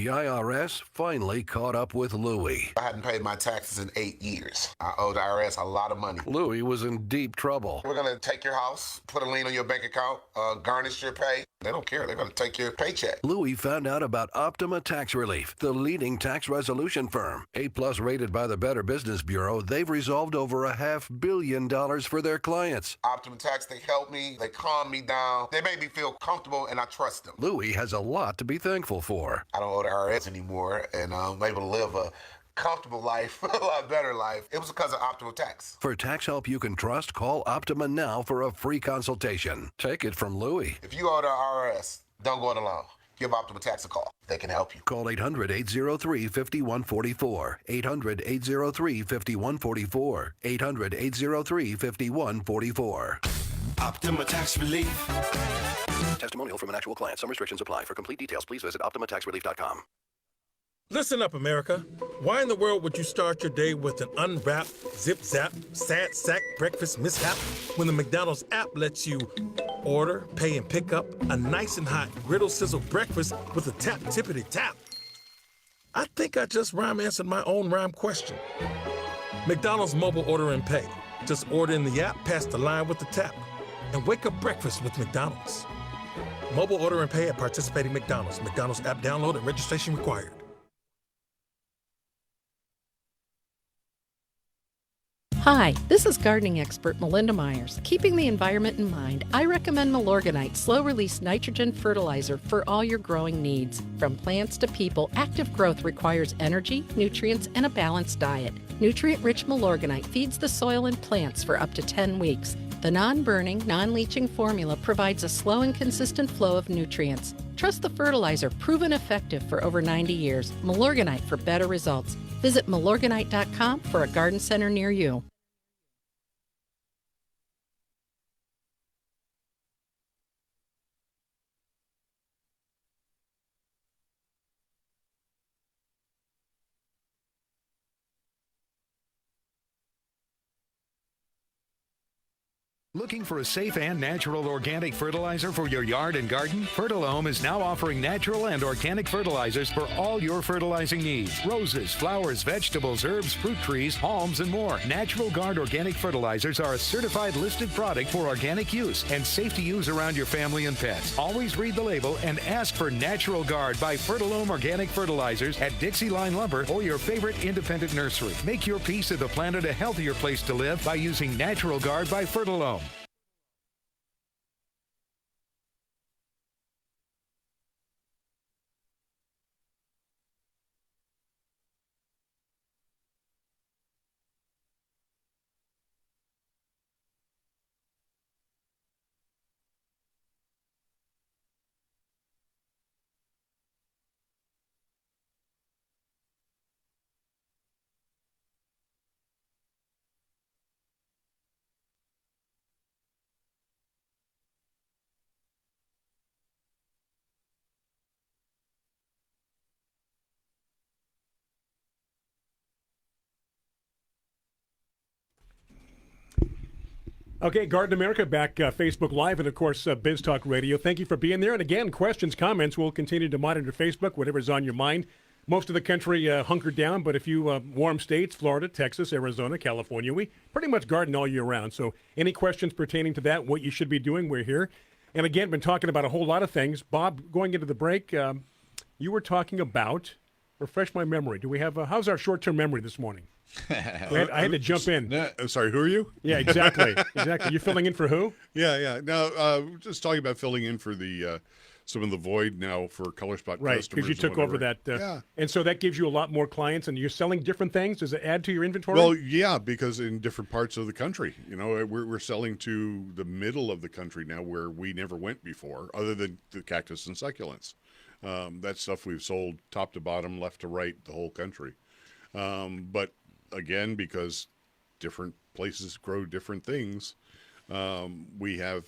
IRS finally caught up with Louie. I hadn't paid my taxes in 8 years. I owed the IRS a lot of money. Louie was in deep trouble. We're going to take your house, put a lien on your bank account, garnish your pay. They don't care. They're going to take your paycheck. Louie found out about Optima Tax Relief, the leading tax resolution firm. A-plus rated by the Better Business Bureau, they've resolved over $500 million for their clients. Optima Tax, they help me. They calm me down. They make me feel comfortable, and I trust them. Louie has a lot to be thankful for. I don't owe the IRS anymore, and I'm able to live a comfortable life, a lot better life. It was because of Optima Tax. For tax help you can trust, call Optima now for a free consultation. Take it from Louie. If you owe the IRS, don't go it alone. Give Optima Tax a call. They can help you. Call 800-803-5144. 800-803-5144. 800-803-5144. Optima Tax Relief. Testimonial from an actual client. Some restrictions apply. For complete details, please visit OptimaTaxRelief.com. Listen up, America. Why in the world would you start your day with an unwrapped, zip-zap, sad sack breakfast mishap when the McDonald's app lets you order, pay, and pick up a nice and hot griddle sizzle breakfast with a tap-tippity-tap? I think I just answered my own rhyme question. McDonald's mobile order and pay. Just order in the app, pass the line with the tap, and wake up breakfast with McDonald's. Mobile order and pay at participating McDonald's. McDonald's app download and registration required. Hi, this is gardening expert Melinda Myers. Keeping the environment in mind, I recommend Milorganite slow-release nitrogen fertilizer for all your growing needs. From plants to people, active growth requires energy, nutrients, and a balanced diet. Nutrient-rich Milorganite feeds the soil and plants for up to 10 weeks. The non-burning, non-leaching formula provides a slow and consistent flow of nutrients. Trust the fertilizer, proven effective for over 90 years. Milorganite for better results. Visit Milorganite.com for a garden center near you. Looking for a safe and natural organic fertilizer for your yard and garden? Fertilome is now offering natural and organic fertilizers for all your fertilizing needs. Roses, flowers, vegetables, herbs, fruit trees, palms, and more. Natural Guard organic fertilizers are a certified listed product for organic use and safe to use around your family and pets. Always read the label and ask for Natural Guard by Fertilome Organic Fertilizers at Dixie Line Lumber or your favorite independent nursery. Make your piece of the planet a healthier place to live by using Natural Guard by Fertilome. Okay, Garden America back, Facebook Live, and of course, Biz Talk Radio. Thank you for being there. And again, questions, comments, we'll continue to monitor Facebook, whatever's on your mind. Most of the country hunkered down, but a few warm states, Florida, Texas, Arizona, California, we pretty much garden all year round. So any questions pertaining to that, what you should be doing, we're here. And again, been talking about a whole lot of things. Bob, going into the break, you were talking about, refresh my memory, do we have, how's our short-term memory this morning? I had to jump in. Sorry, who are you? Yeah, exactly. Exactly. You're filling in for who? Yeah. No, just talking about filling in for the some of the void now for color spot Right, customers. because you took over that. And so that gives you a lot more clients, and you're selling different things. Does it add to your inventory? Well, yeah, because in different parts of the country, we're selling to the middle of the country now where we never went before, other than the cactus and succulents. That stuff we've sold top to bottom, left to right, the whole country. But again, because different places grow different things, we have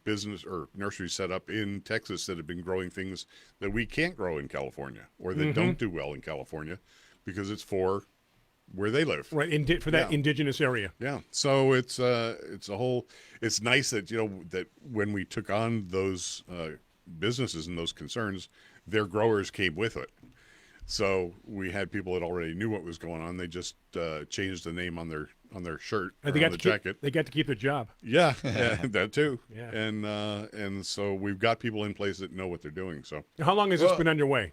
business or nurseries set up in Texas that have been growing things that we can't grow in California or that don't do well in California because it's for where they live. Right, for that indigenous area. Yeah. So it's a whole. It's nice that that when we took on those businesses and those concerns, their growers came with it. So we had people that already knew what was going on. They just changed the name on their shirt or on the jacket. They got to keep their job. Yeah, that too. Yeah. And so we've got people in place that know what they're doing. So how long has this been underway?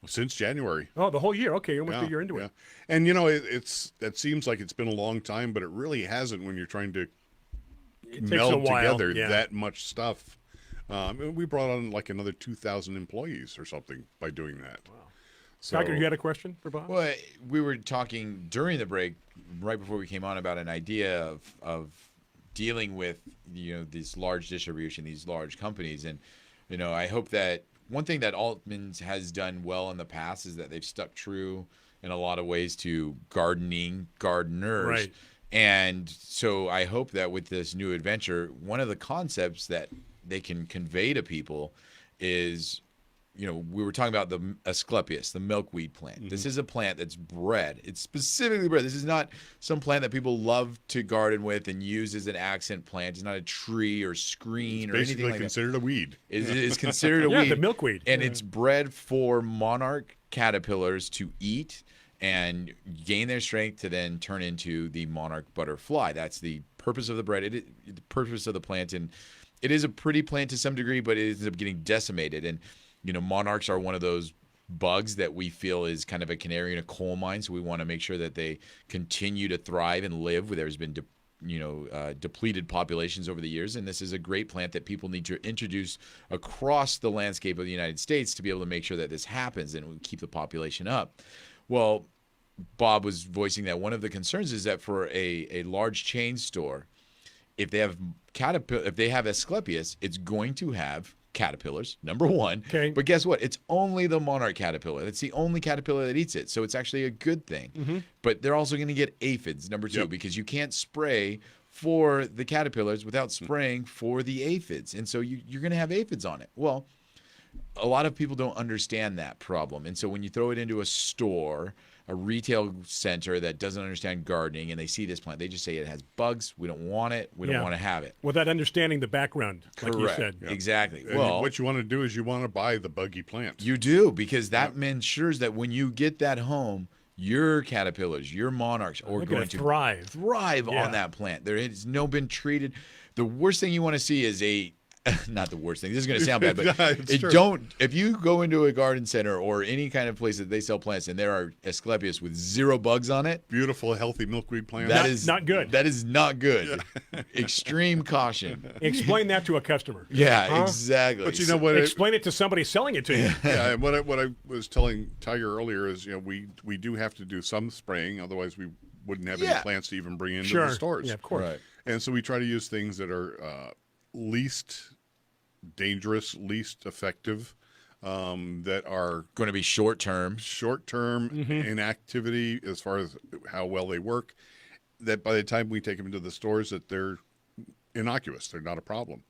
Since January. Oh, the whole year. Okay, you're almost a year into it. And it seems like it's been a long time, but it really hasn't when you're trying to meld together that much stuff. We brought on like another 2,000 employees or something by doing that. Wow. So, Tiger, you had a question for Bob? Well, we were talking during the break, right before we came on, about an idea of dealing with this large distribution, these large companies, and I hope that one thing that Altman's has done well in the past is that they've stuck true in a lot of ways to gardeners. Right. And so I hope that with this new adventure, one of the concepts that they can convey to people is, we were talking about the Asclepias, the milkweed plant. Mm-hmm. This is a plant that's bred. It's specifically bred. This is not some plant that people love to garden with and use as an accent plant. It's not a tree or screen or anything like that. Basically considered a weed. It's considered a weed. Yeah, the milkweed. And it's bred for monarch caterpillars to eat and gain their strength to then turn into the monarch butterfly. That's the purpose of the bread. The purpose of the plant. And it is a pretty plant to some degree, but it ends up getting decimated. And monarchs are one of those bugs that we feel is kind of a canary in a coal mine. So we want to make sure that they continue to thrive and live where there's been, depleted populations over the years. And this is a great plant that people need to introduce across the landscape of the United States to be able to make sure that this happens and we keep the population up. Well, Bob was voicing that one of the concerns is that for a large chain store, if they have Asclepias, it's going to have caterpillars, number one. Okay. But guess what? It's only the monarch caterpillar. It's the only caterpillar that eats it. So it's actually a good thing. Mm-hmm. But they're also going to get aphids, number two, because you can't spray for the caterpillars without spraying for the aphids. And so you're going to have aphids on it. Well, a lot of people don't understand that problem. And so when you throw it into a store, a retail center that doesn't understand gardening, and they see this plant, they just say it has bugs. We don't want it. We don't want to have it. Without understanding the background, like you said. Exactly. And well, what you want to do is you want to buy the buggy plant. You do, because that ensures that when you get that home, your caterpillars, your monarchs are going to thrive on that plant. There has been treated. The worst thing you want to see is not the worst thing. This is going to sound bad, but if you go into a garden center or any kind of place that they sell plants and there are Asclepias with 0 bugs on it, beautiful, healthy milkweed plant. That is not good. That is not good. Extreme caution. Explain that to a customer. Yeah, exactly. But you know what? Explain it to somebody selling it to you. Yeah, and what I was telling Tiger earlier is, we do have to do some spraying, otherwise we wouldn't have any plants to even bring into the stores. Yeah, of course. Right. And so we try to use things that are least dangerous, least effective, that are going to be short-term inactivity as far as how well they work, that by the time we take them into the stores that they're innocuous, they're not a problem.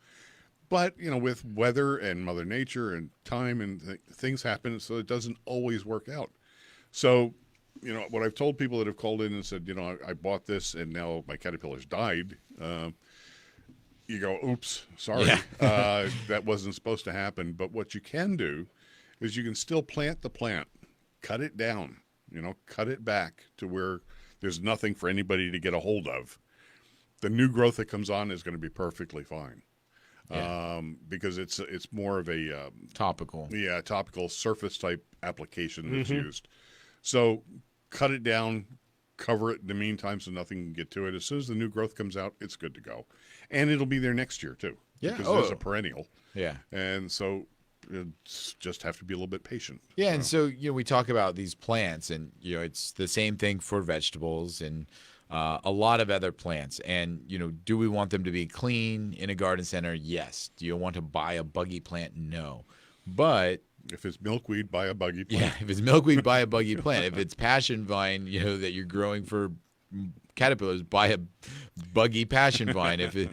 But, with weather and Mother Nature and time and things happen, so it doesn't always work out. So, what I've told people that have called in and said, I bought this and now my caterpillars died, you go, oops, sorry, that wasn't supposed to happen. But what you can do is you can still plant the plant, cut it down, cut it back to where there's nothing for anybody to get a hold of. The new growth that comes on is going to be perfectly fine. Because it's more of a topical surface type application that's used. So cut it down, cover it in the meantime so nothing can get to it. As soon as the new growth comes out, it's good to go. And it'll be there next year, too. Yeah. Because it is a perennial. Yeah. And so just have to be a little bit patient. Yeah, and so we talk about these plants, and it's the same thing for vegetables and a lot of other plants. And do we want them to be clean in a garden center? Yes. Do you want to buy a buggy plant? No. But if it's milkweed, buy a buggy plant. Yeah, if it's milkweed, buy a buggy plant. If it's passion vine, that you're growing for caterpillars, buy a buggy passion vine. If it,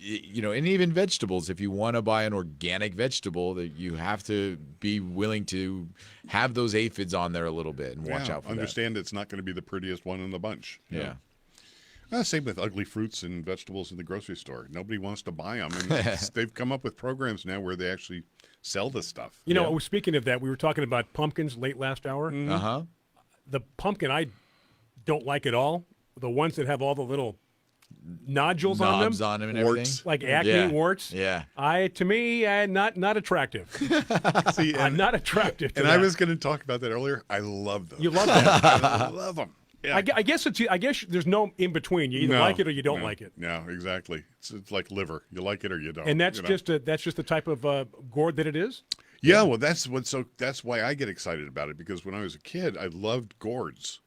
and even vegetables, if you want to buy an organic vegetable, that you have to be willing to have those aphids on there a little bit and watch out for understand it's not going to be the prettiest one in the bunch. Yeah. Same with ugly fruits and vegetables in the grocery store. Nobody wants to buy them. And they've come up with programs now where they actually sell this stuff. Speaking of that, we were talking about pumpkins late last hour. Mm-hmm. Uh-huh. The pumpkin I don't like at all. The ones that have all the little nodules Knobs on on them and warts. everything. Like acne Yeah. warts. Yeah. To me, not attractive. See, I'm not attractive to And that. I was going to talk about that earlier. I love them. You love that? I love them. Yeah. I guess there's no in between. You either like it or you don't like it. No, exactly. It's like liver. You like it or you don't. And that's just the type of gourd that it is. Yeah, well, that's why I get excited about it, because when I was a kid, I loved gourds,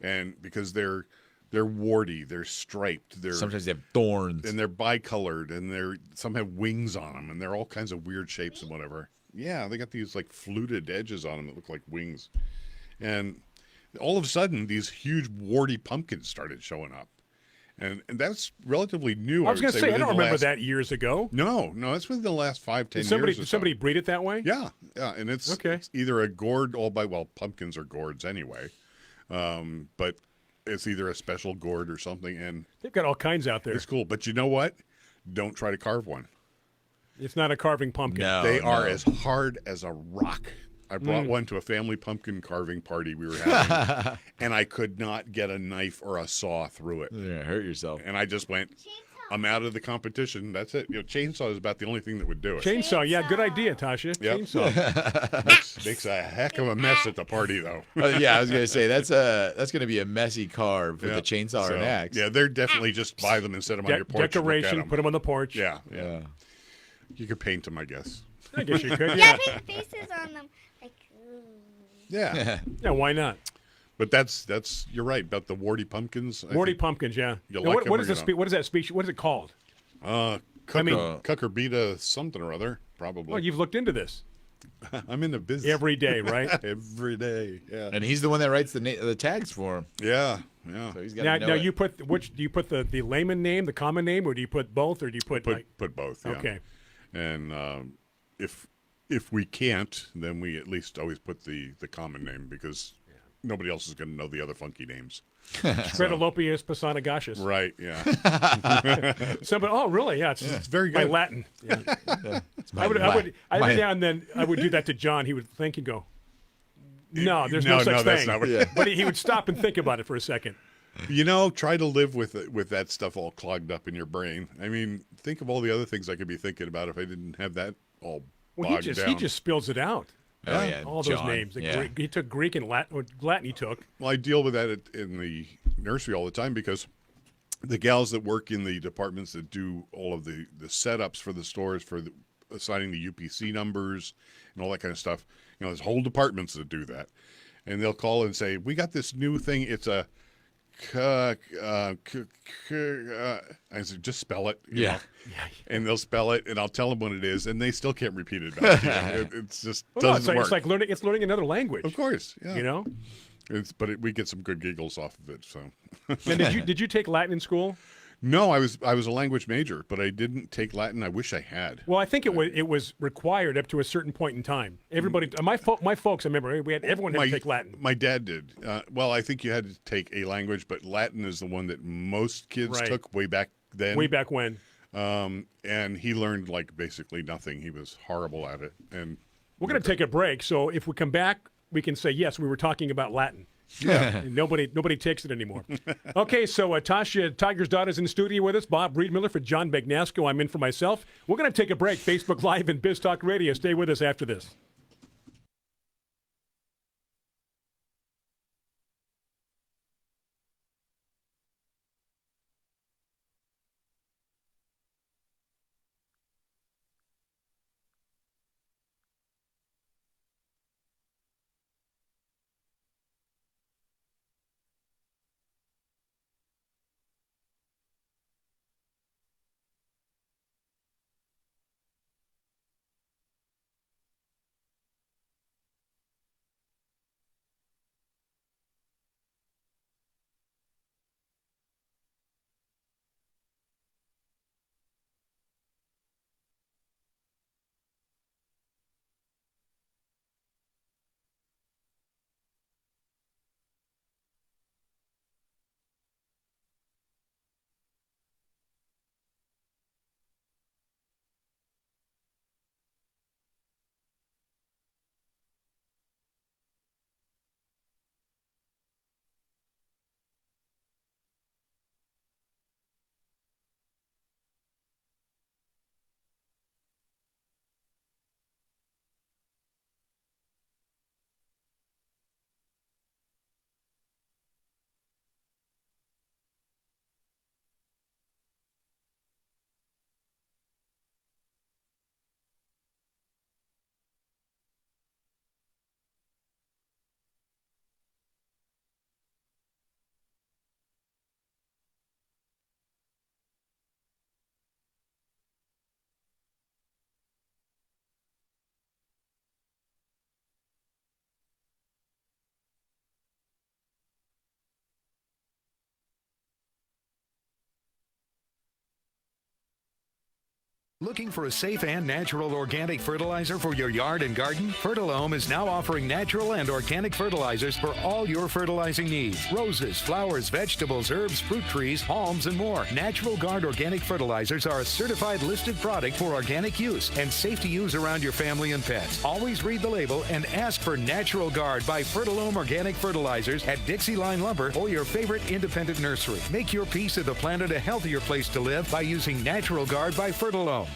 and because they're warty, they're striped, sometimes they have thorns, and they're bicolored, and some have wings on them, and they're all kinds of weird shapes and whatever. Yeah, they got these like fluted edges on them that look like wings, and all of a sudden these huge warty pumpkins started showing up. And that's relatively new. I was going to say, I don't remember that that years ago. No, it's within the last 5-10 years. Did somebody breed it that way? Yeah, and it's either a gourd pumpkins are gourds anyway, but it's either a special gourd or something. And they've got all kinds out there. It's cool, but you know what? Don't try to carve one. It's not a carving pumpkin. They are as hard as a rock. I brought one to a family pumpkin carving party we were having, and I could not get a knife or a saw through it. Yeah, hurt yourself. And I just went, I'm out of the competition. That's it. Chainsaw is about the only thing that would do it. Chainsaw, yeah, good idea, Tassia. Yep. Chainsaw. makes a heck of a mess at the party, though. Yeah, I was going to say, that's going to be a messy carve with a chainsaw or an axe. Yeah, they're definitely just buy them and set them on your porch. Decoration, put them on the porch. Yeah. You could paint them, I guess. I guess you could. Yeah, paint faces on them. Yeah. Yeah, why not? But that's you're right about the warty pumpkins. Warty pumpkins, yeah. You Now, like what them is or what is that species? What is it called? Cucurbita something or other, probably. Oh, you've looked into this. I'm in the business every day, right? Every day, yeah. And he's the one that writes the tags for him. Yeah. So he's got now you put do you put the layman name, the common name, or do you put both, or do you put both? Yeah. Okay. And if we can't, then we at least always put the common name, because nobody else is going to know the other funky names. Stretolopius passanagashus. Right, yeah. Somebody, oh, really? Yeah, it's very good. My Latin. Yeah. Every now and then I would do that to John. He would think and go, no, there's no such that's thing. not what, But he would stop and think about it for a second. Try to live with that stuff all clogged up in your brain. I mean, think of all the other things I could be thinking about if I didn't have that all bogged down. He just spills it out. Oh, yeah, all John. those names. Yeah. He took Greek and Latin. Latin he took. Well, I deal with that in the nursery all the time, because the gals that work in the departments that do all of the setups for the stores, for assigning the UPC numbers and all that kind of stuff, there's whole departments that do that. And they'll call and say, we got this new thing. It's a I said, just spell it. You know? And they'll spell it, and I'll tell them what it is, and they still can't repeat it back to you. It's just doesn't work. It's like learning another language. Of course, yeah. We get some good giggles off of it. So. And did you take Latin in school? No, I was a language major, but I didn't take Latin. I wish I had. Well, I think it was required up to a certain point in time. Everybody, my folks, I remember everyone had to take Latin. My dad did. Well, I think you had to take a language, but Latin is the one that most kids took way back then. Way back when. And he learned basically nothing. He was horrible at it. And we're going to take a break. So if we come back, we can say yes, we were talking about Latin. Yeah, and nobody takes it anymore. Okay, so Tassia, Tiger's daughter's in the studio with us. Bob Reedmiller for John Bagnasco. I'm in for myself. We're going to take a break. Facebook Live and Biz Talk Radio. Stay with us after this. Looking for a safe and natural organic fertilizer for your yard and garden? Fertilome is now offering natural and organic fertilizers for all your fertilizing needs. Roses, flowers, vegetables, herbs, fruit trees, palms, and more. Natural Guard organic fertilizers are a certified listed product for organic use and safe to use around your family and pets. Always read the label and ask for Natural Guard by Fertilome Organic Fertilizers at Dixie Line Lumber or your favorite independent nursery. Make your piece of the planet a healthier place to live by using Natural Guard by Fertilome.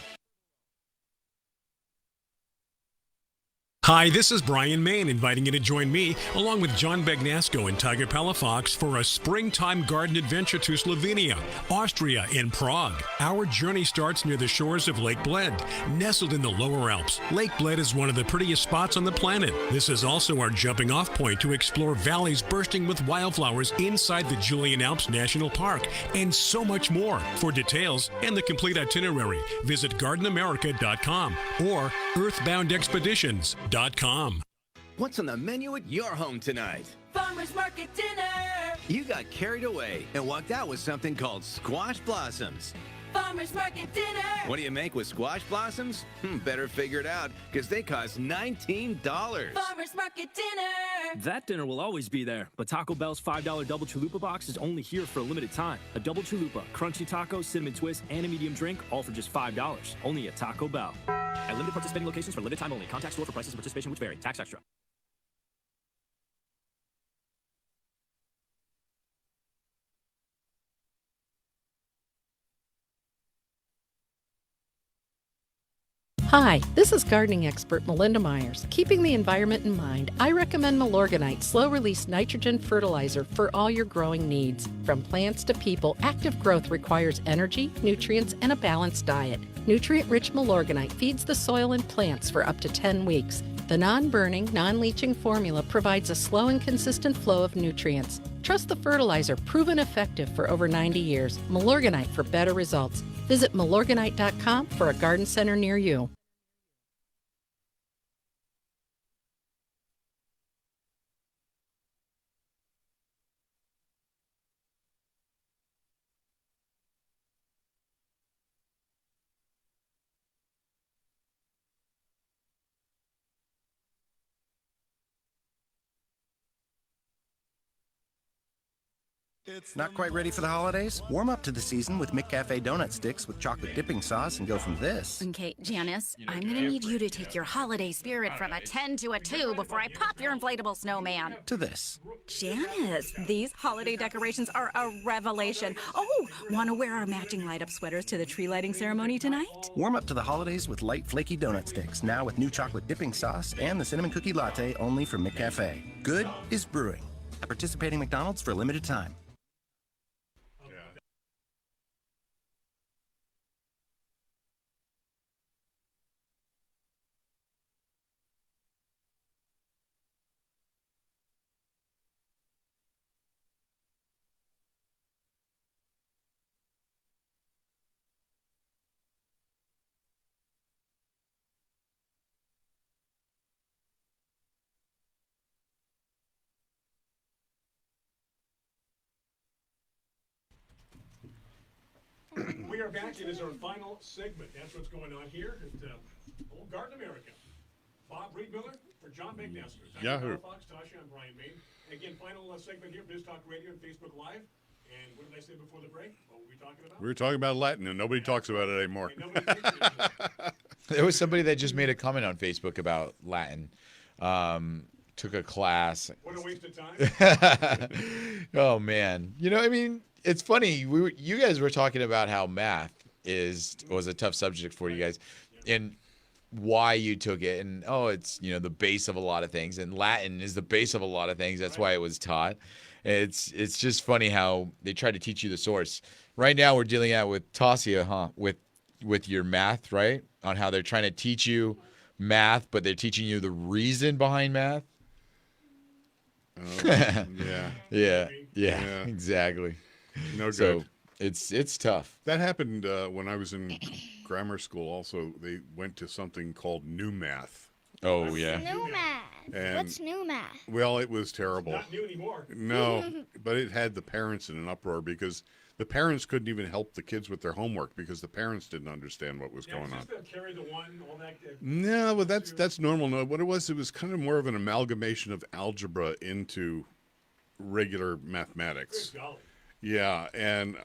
Hi, this is Brian Main inviting you to join me along with John Bagnasco and Tiger Palafox for a springtime garden adventure to Slovenia, Austria, and Prague. Our journey starts near the shores of Lake Bled, nestled in the lower Alps. Lake Bled is one of the prettiest spots on the planet. This is also our jumping off point to explore valleys bursting with wildflowers inside the Julian Alps National Park, and so much more. For details and the complete itinerary, visit gardenamerica.com or earthboundexpeditions.com. What's on the menu at your home tonight? Farmer's Market dinner! You got carried away and walked out with something called squash blossoms. Farmer's Market dinner! What do you make with squash blossoms? Better figure it out, because they cost $19. Farmer's Market dinner! That dinner will always be there, but Taco Bell's $5 Double Chalupa box is only here for a limited time. A Double Chalupa, crunchy taco, cinnamon twist, and a medium drink, all for just $5. Only at Taco Bell. At limited participating locations for limited time only. Contact store for prices and participation which vary. Tax extra. Hi, this is gardening expert Melinda Myers. Keeping the environment in mind, I recommend Milorganite slow-release nitrogen fertilizer for all your growing needs. From plants to people, active growth requires energy, nutrients, and a balanced diet. Nutrient-rich Milorganite feeds the soil and plants for up to 10 weeks. The non-burning, non-leaching formula provides a slow and consistent flow of nutrients. Trust the fertilizer, proven effective for over 90 years. Milorganite for better results. Visit milorganite.com for a garden center near you. Not quite ready for the holidays? Warm up to the season with McCafe donut sticks with chocolate dipping sauce and go from this. Okay, Janice, I'm gonna need you to take your holiday spirit from a 10 to a 2 before I pop your inflatable snowman. To this. Janice, these holiday decorations are a revelation. Oh, want to wear our matching light-up sweaters to the tree lighting ceremony tonight? Warm up to the holidays with light flaky donut sticks, now with new chocolate dipping sauce and the cinnamon cookie latte only from McCafe. Good is brewing. At participating McDonald's for a limited time. We are back. It is our final segment. That's what's going on here at Old Garden America. Bob Reed-Miller for John Bagnasco. Yahoo. Fox, Tassia, I'm Brian Main. Again, final segment here, Biz Talk Radio and Facebook Live. And what did I say before the break? What were we talking about? We were talking about Latin, and nobody talks about it anymore. There was somebody that just made a comment on Facebook about Latin. Took a class. What a waste of time. Oh, man. You know, I mean, it's funny. You guys were talking about how math was a tough subject for you guys, and why you took it. And, it's, the base of a lot of things. And Latin is the base of a lot of things. That's why it was taught. It's just funny how they try to teach you the source. Right now we're dealing out with Tassia, with your math, right? On how they're trying to teach you math, but they're teaching you the reason behind math. Yeah, exactly. No good. So it's tough. That happened when I was in grammar school. Also, they went to something called new math. Oh yeah. New math. And, What's new math? Well, it was terrible. Not new anymore. No, but it had the parents in an uproar because the parents couldn't even help the kids with their homework because the parents didn't understand what was going on. Just the carry the one, all that. No, but that's normal. No, what it was kind of more of an amalgamation of algebra into regular mathematics. Good golly. Yeah, and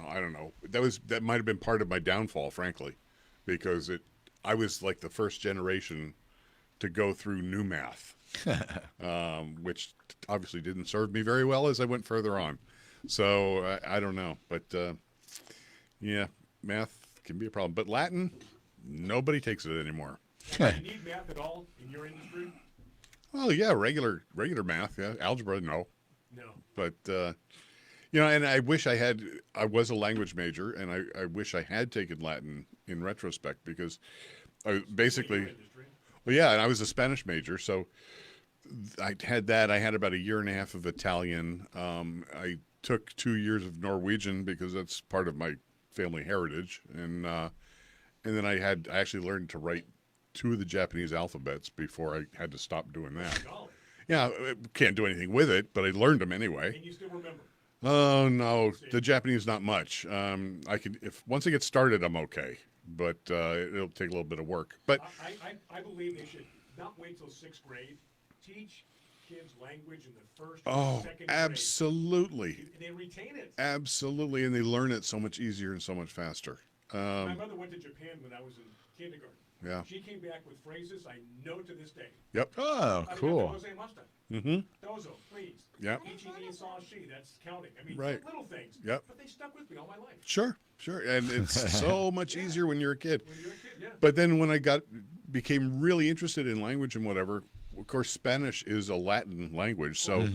I don't know. That might have been part of my downfall, frankly, because I was like the first generation to go through new math, which obviously didn't serve me very well as I went further on. So I don't know, but yeah, math can be a problem. But Latin, nobody takes it anymore. Do you need math at all in your industry? Well, yeah, regular math. Yeah, algebra, no. No. But and I wish I was a language major, and I wish I had taken Latin in retrospect because I basically, well, yeah, and I was a Spanish major, so I had that. I had about a year and a half of Italian. I took 2 years of Norwegian because that's part of my family heritage, and then I actually learned to write 2 of the Japanese alphabets before I had to stop doing that. Yeah, I can't do anything with it, but I learned them anyway. And you still remember? Oh no, the Japanese not much. Once I get started, I'm okay, but it'll take a little bit of work. But I believe they should not wait till 6th grade. Teach kids language in the first, second grade. Absolutely. They retain it. Absolutely, and they learn it so much easier and so much faster. My mother went to Japan when I was in kindergarten. Yeah. She came back with phrases I know to this day. Yep. Oh, cool. Mm-hmm. Dozo, please. Yep. Ichi, saw, she. That's counting. I mean, Right. little things. Yep. But they stuck with me all my life. Sure, and it's so much easier when you're a kid. When you're a kid, yeah. But then when I became really interested in language and whatever, of course, Spanish is a Latin language, so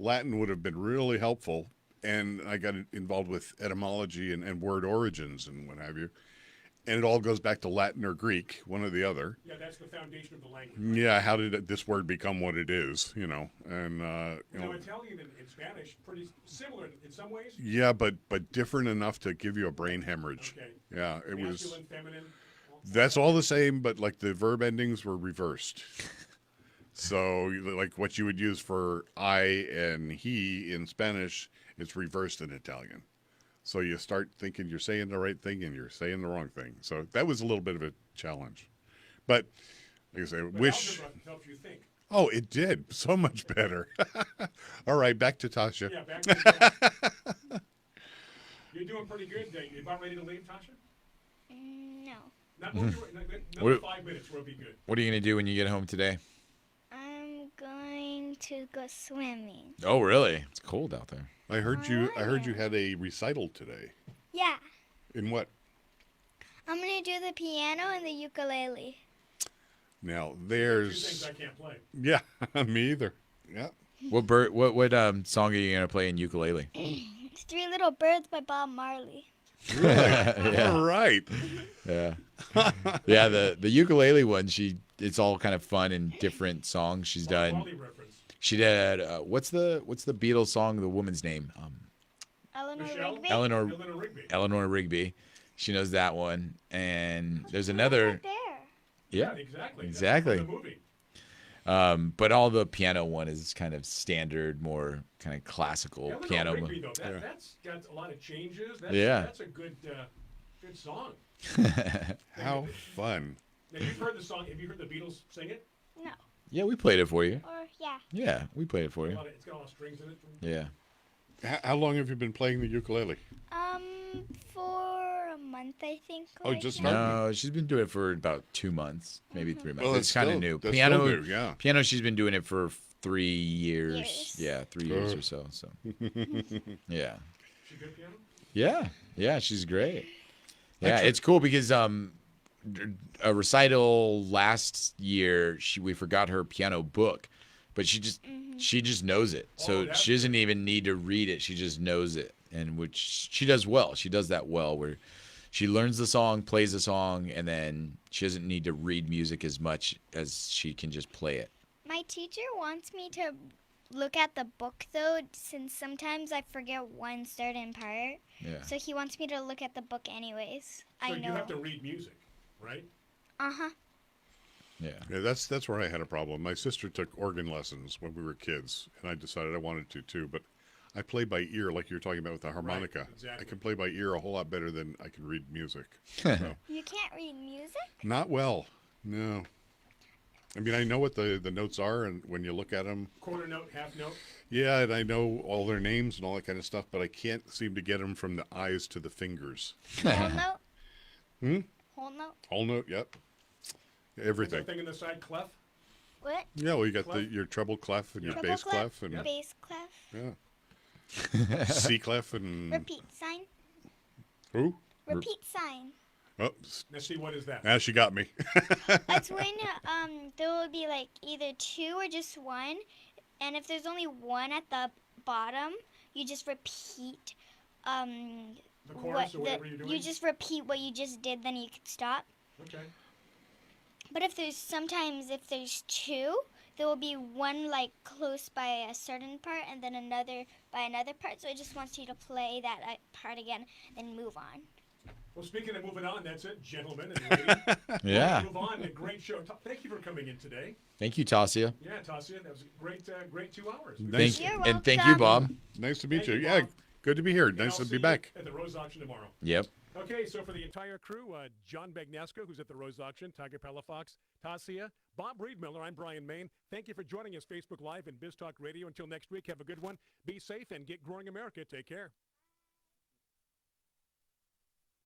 Latin would have been really helpful. And I got involved with etymology and word origins and what have you. And it all goes back to Latin or Greek, one or the other. Yeah, that's the foundation of the language. Yeah, how did this word become what it is, And Italian and Spanish, pretty similar in some ways. yeah, but different enough to give you a brain hemorrhage. Okay. Yeah, it was. Masculine, feminine. That's all the same, but like the verb endings were reversed. So, like what you would use for I and he in Spanish, it's reversed in Italian. So you start thinking you're saying the right thing and you're saying the wrong thing. So that was a little bit of a challenge. But like I say, wish. Algebra helps you think. Oh, it did so much better. All right, back to Tassia. Yeah, back to Tassia. You're doing pretty good. You about ready to leave, Tassia? No. Not another 5 minutes. We'll be good. What are you going to do when you get home today? I'm going to go swimming. Oh, really? It's cold out there. I heard you had a recital today. Yeah. In what? I'm going to do the piano and the ukulele. Now Two there's. things I can't play. Yeah, me either. Yeah. What song are you going to play in ukulele? It's Three Little Birds by Bob Marley. Really? Yeah. All right. Yeah. Yeah, the ukulele one, it's all kind of fun and different songs she's done. Marley reference. She did what's the Beatles song, the woman's name? Eleanor Michelle? Rigby. Eleanor Rigby. She knows that one. And there's another Right there. Yeah. Exactly. Exactly. That's from the movie. But all the piano one is kind of standard, more kind of classical Eleanor piano. Rigby, though, that's got a lot of changes. That's a good song. How fun. Now, you've heard the song. Have you heard the Beatles sing it? No. Yeah, we played it for you. Or, yeah. Yeah, we played it for you. It's got a lot of strings in it. Yeah. How long have you been playing the ukulele? For a month, I think. Oh, just started? No, she's been doing it for about 2 months, maybe 3 months. Well, It's kind of new. that's Piano, still new, yeah. Piano. She's been doing it for 3 years. Yeah, 3 years or so. So, yeah. She good piano? Yeah, she's great. Yeah, it's cool because a recital last year, we forgot her piano book, but she just knows it. So she doesn't even need to read it. She just knows it, and which she does well. She does that well, where she learns the song, plays the song, and then she doesn't need to read music as much as she can just play it. My teacher wants me to look at the book, though, since sometimes I forget one certain part. Yeah. So he wants me to look at the book anyways. So I know. you have to read music, right? Uh-huh. Yeah, that's where I had a problem. My sister took organ lessons when we were kids, and I decided I wanted to too. But I play by ear, like you were talking about with the harmonica. Right, exactly. I can play by ear a whole lot better than I can read music. You can't read music? Not well, no. I mean, I know what the notes are, and when you look at them, Quarter note, half note. yeah, and I know all their names and all that kind of stuff, but I can't seem to get them from the eyes to the fingers. Whole note? Whole note? Whole note, yep. Everything. Is that thing in the side clef? What? Yeah, well, you got your treble clef and your Treble bass clef and bass clef. yeah, C clef and Repeat sign. who? Repeat sign. Oh, Let's see, what is that? ah, she got me. That's when there will be like either two or just one, and if there's only one at the bottom, you just repeat The chorus or whatever you're doing? you just repeat what you just did, then you can stop. Okay. But if there's two, there will be one like close by a certain part and then another by another part. So it just wants you to play that part again, then move on. Well, speaking of moving on, that's it, gentlemen and ladies. Yeah. Move on. A great show. Thank you for coming in today. Thank you, Tassia. Yeah, Tassia, that was a great 2 hours. Nice. Thank you, Bob. Nice to meet Thank you. you, Yeah, Bob. good to be here. And Nice I'll to see be you back. at the Rose Auction tomorrow. Yep. Okay, so for the entire crew, John Bagnesco, who's at the Rose Auction, Tiger Palafox, Tassia, Bob Reedmiller, I'm Brian Main. Thank you for joining us, Facebook Live and Biz Talk Radio. Until next week, have a good one. Be safe and get growing America. Take care.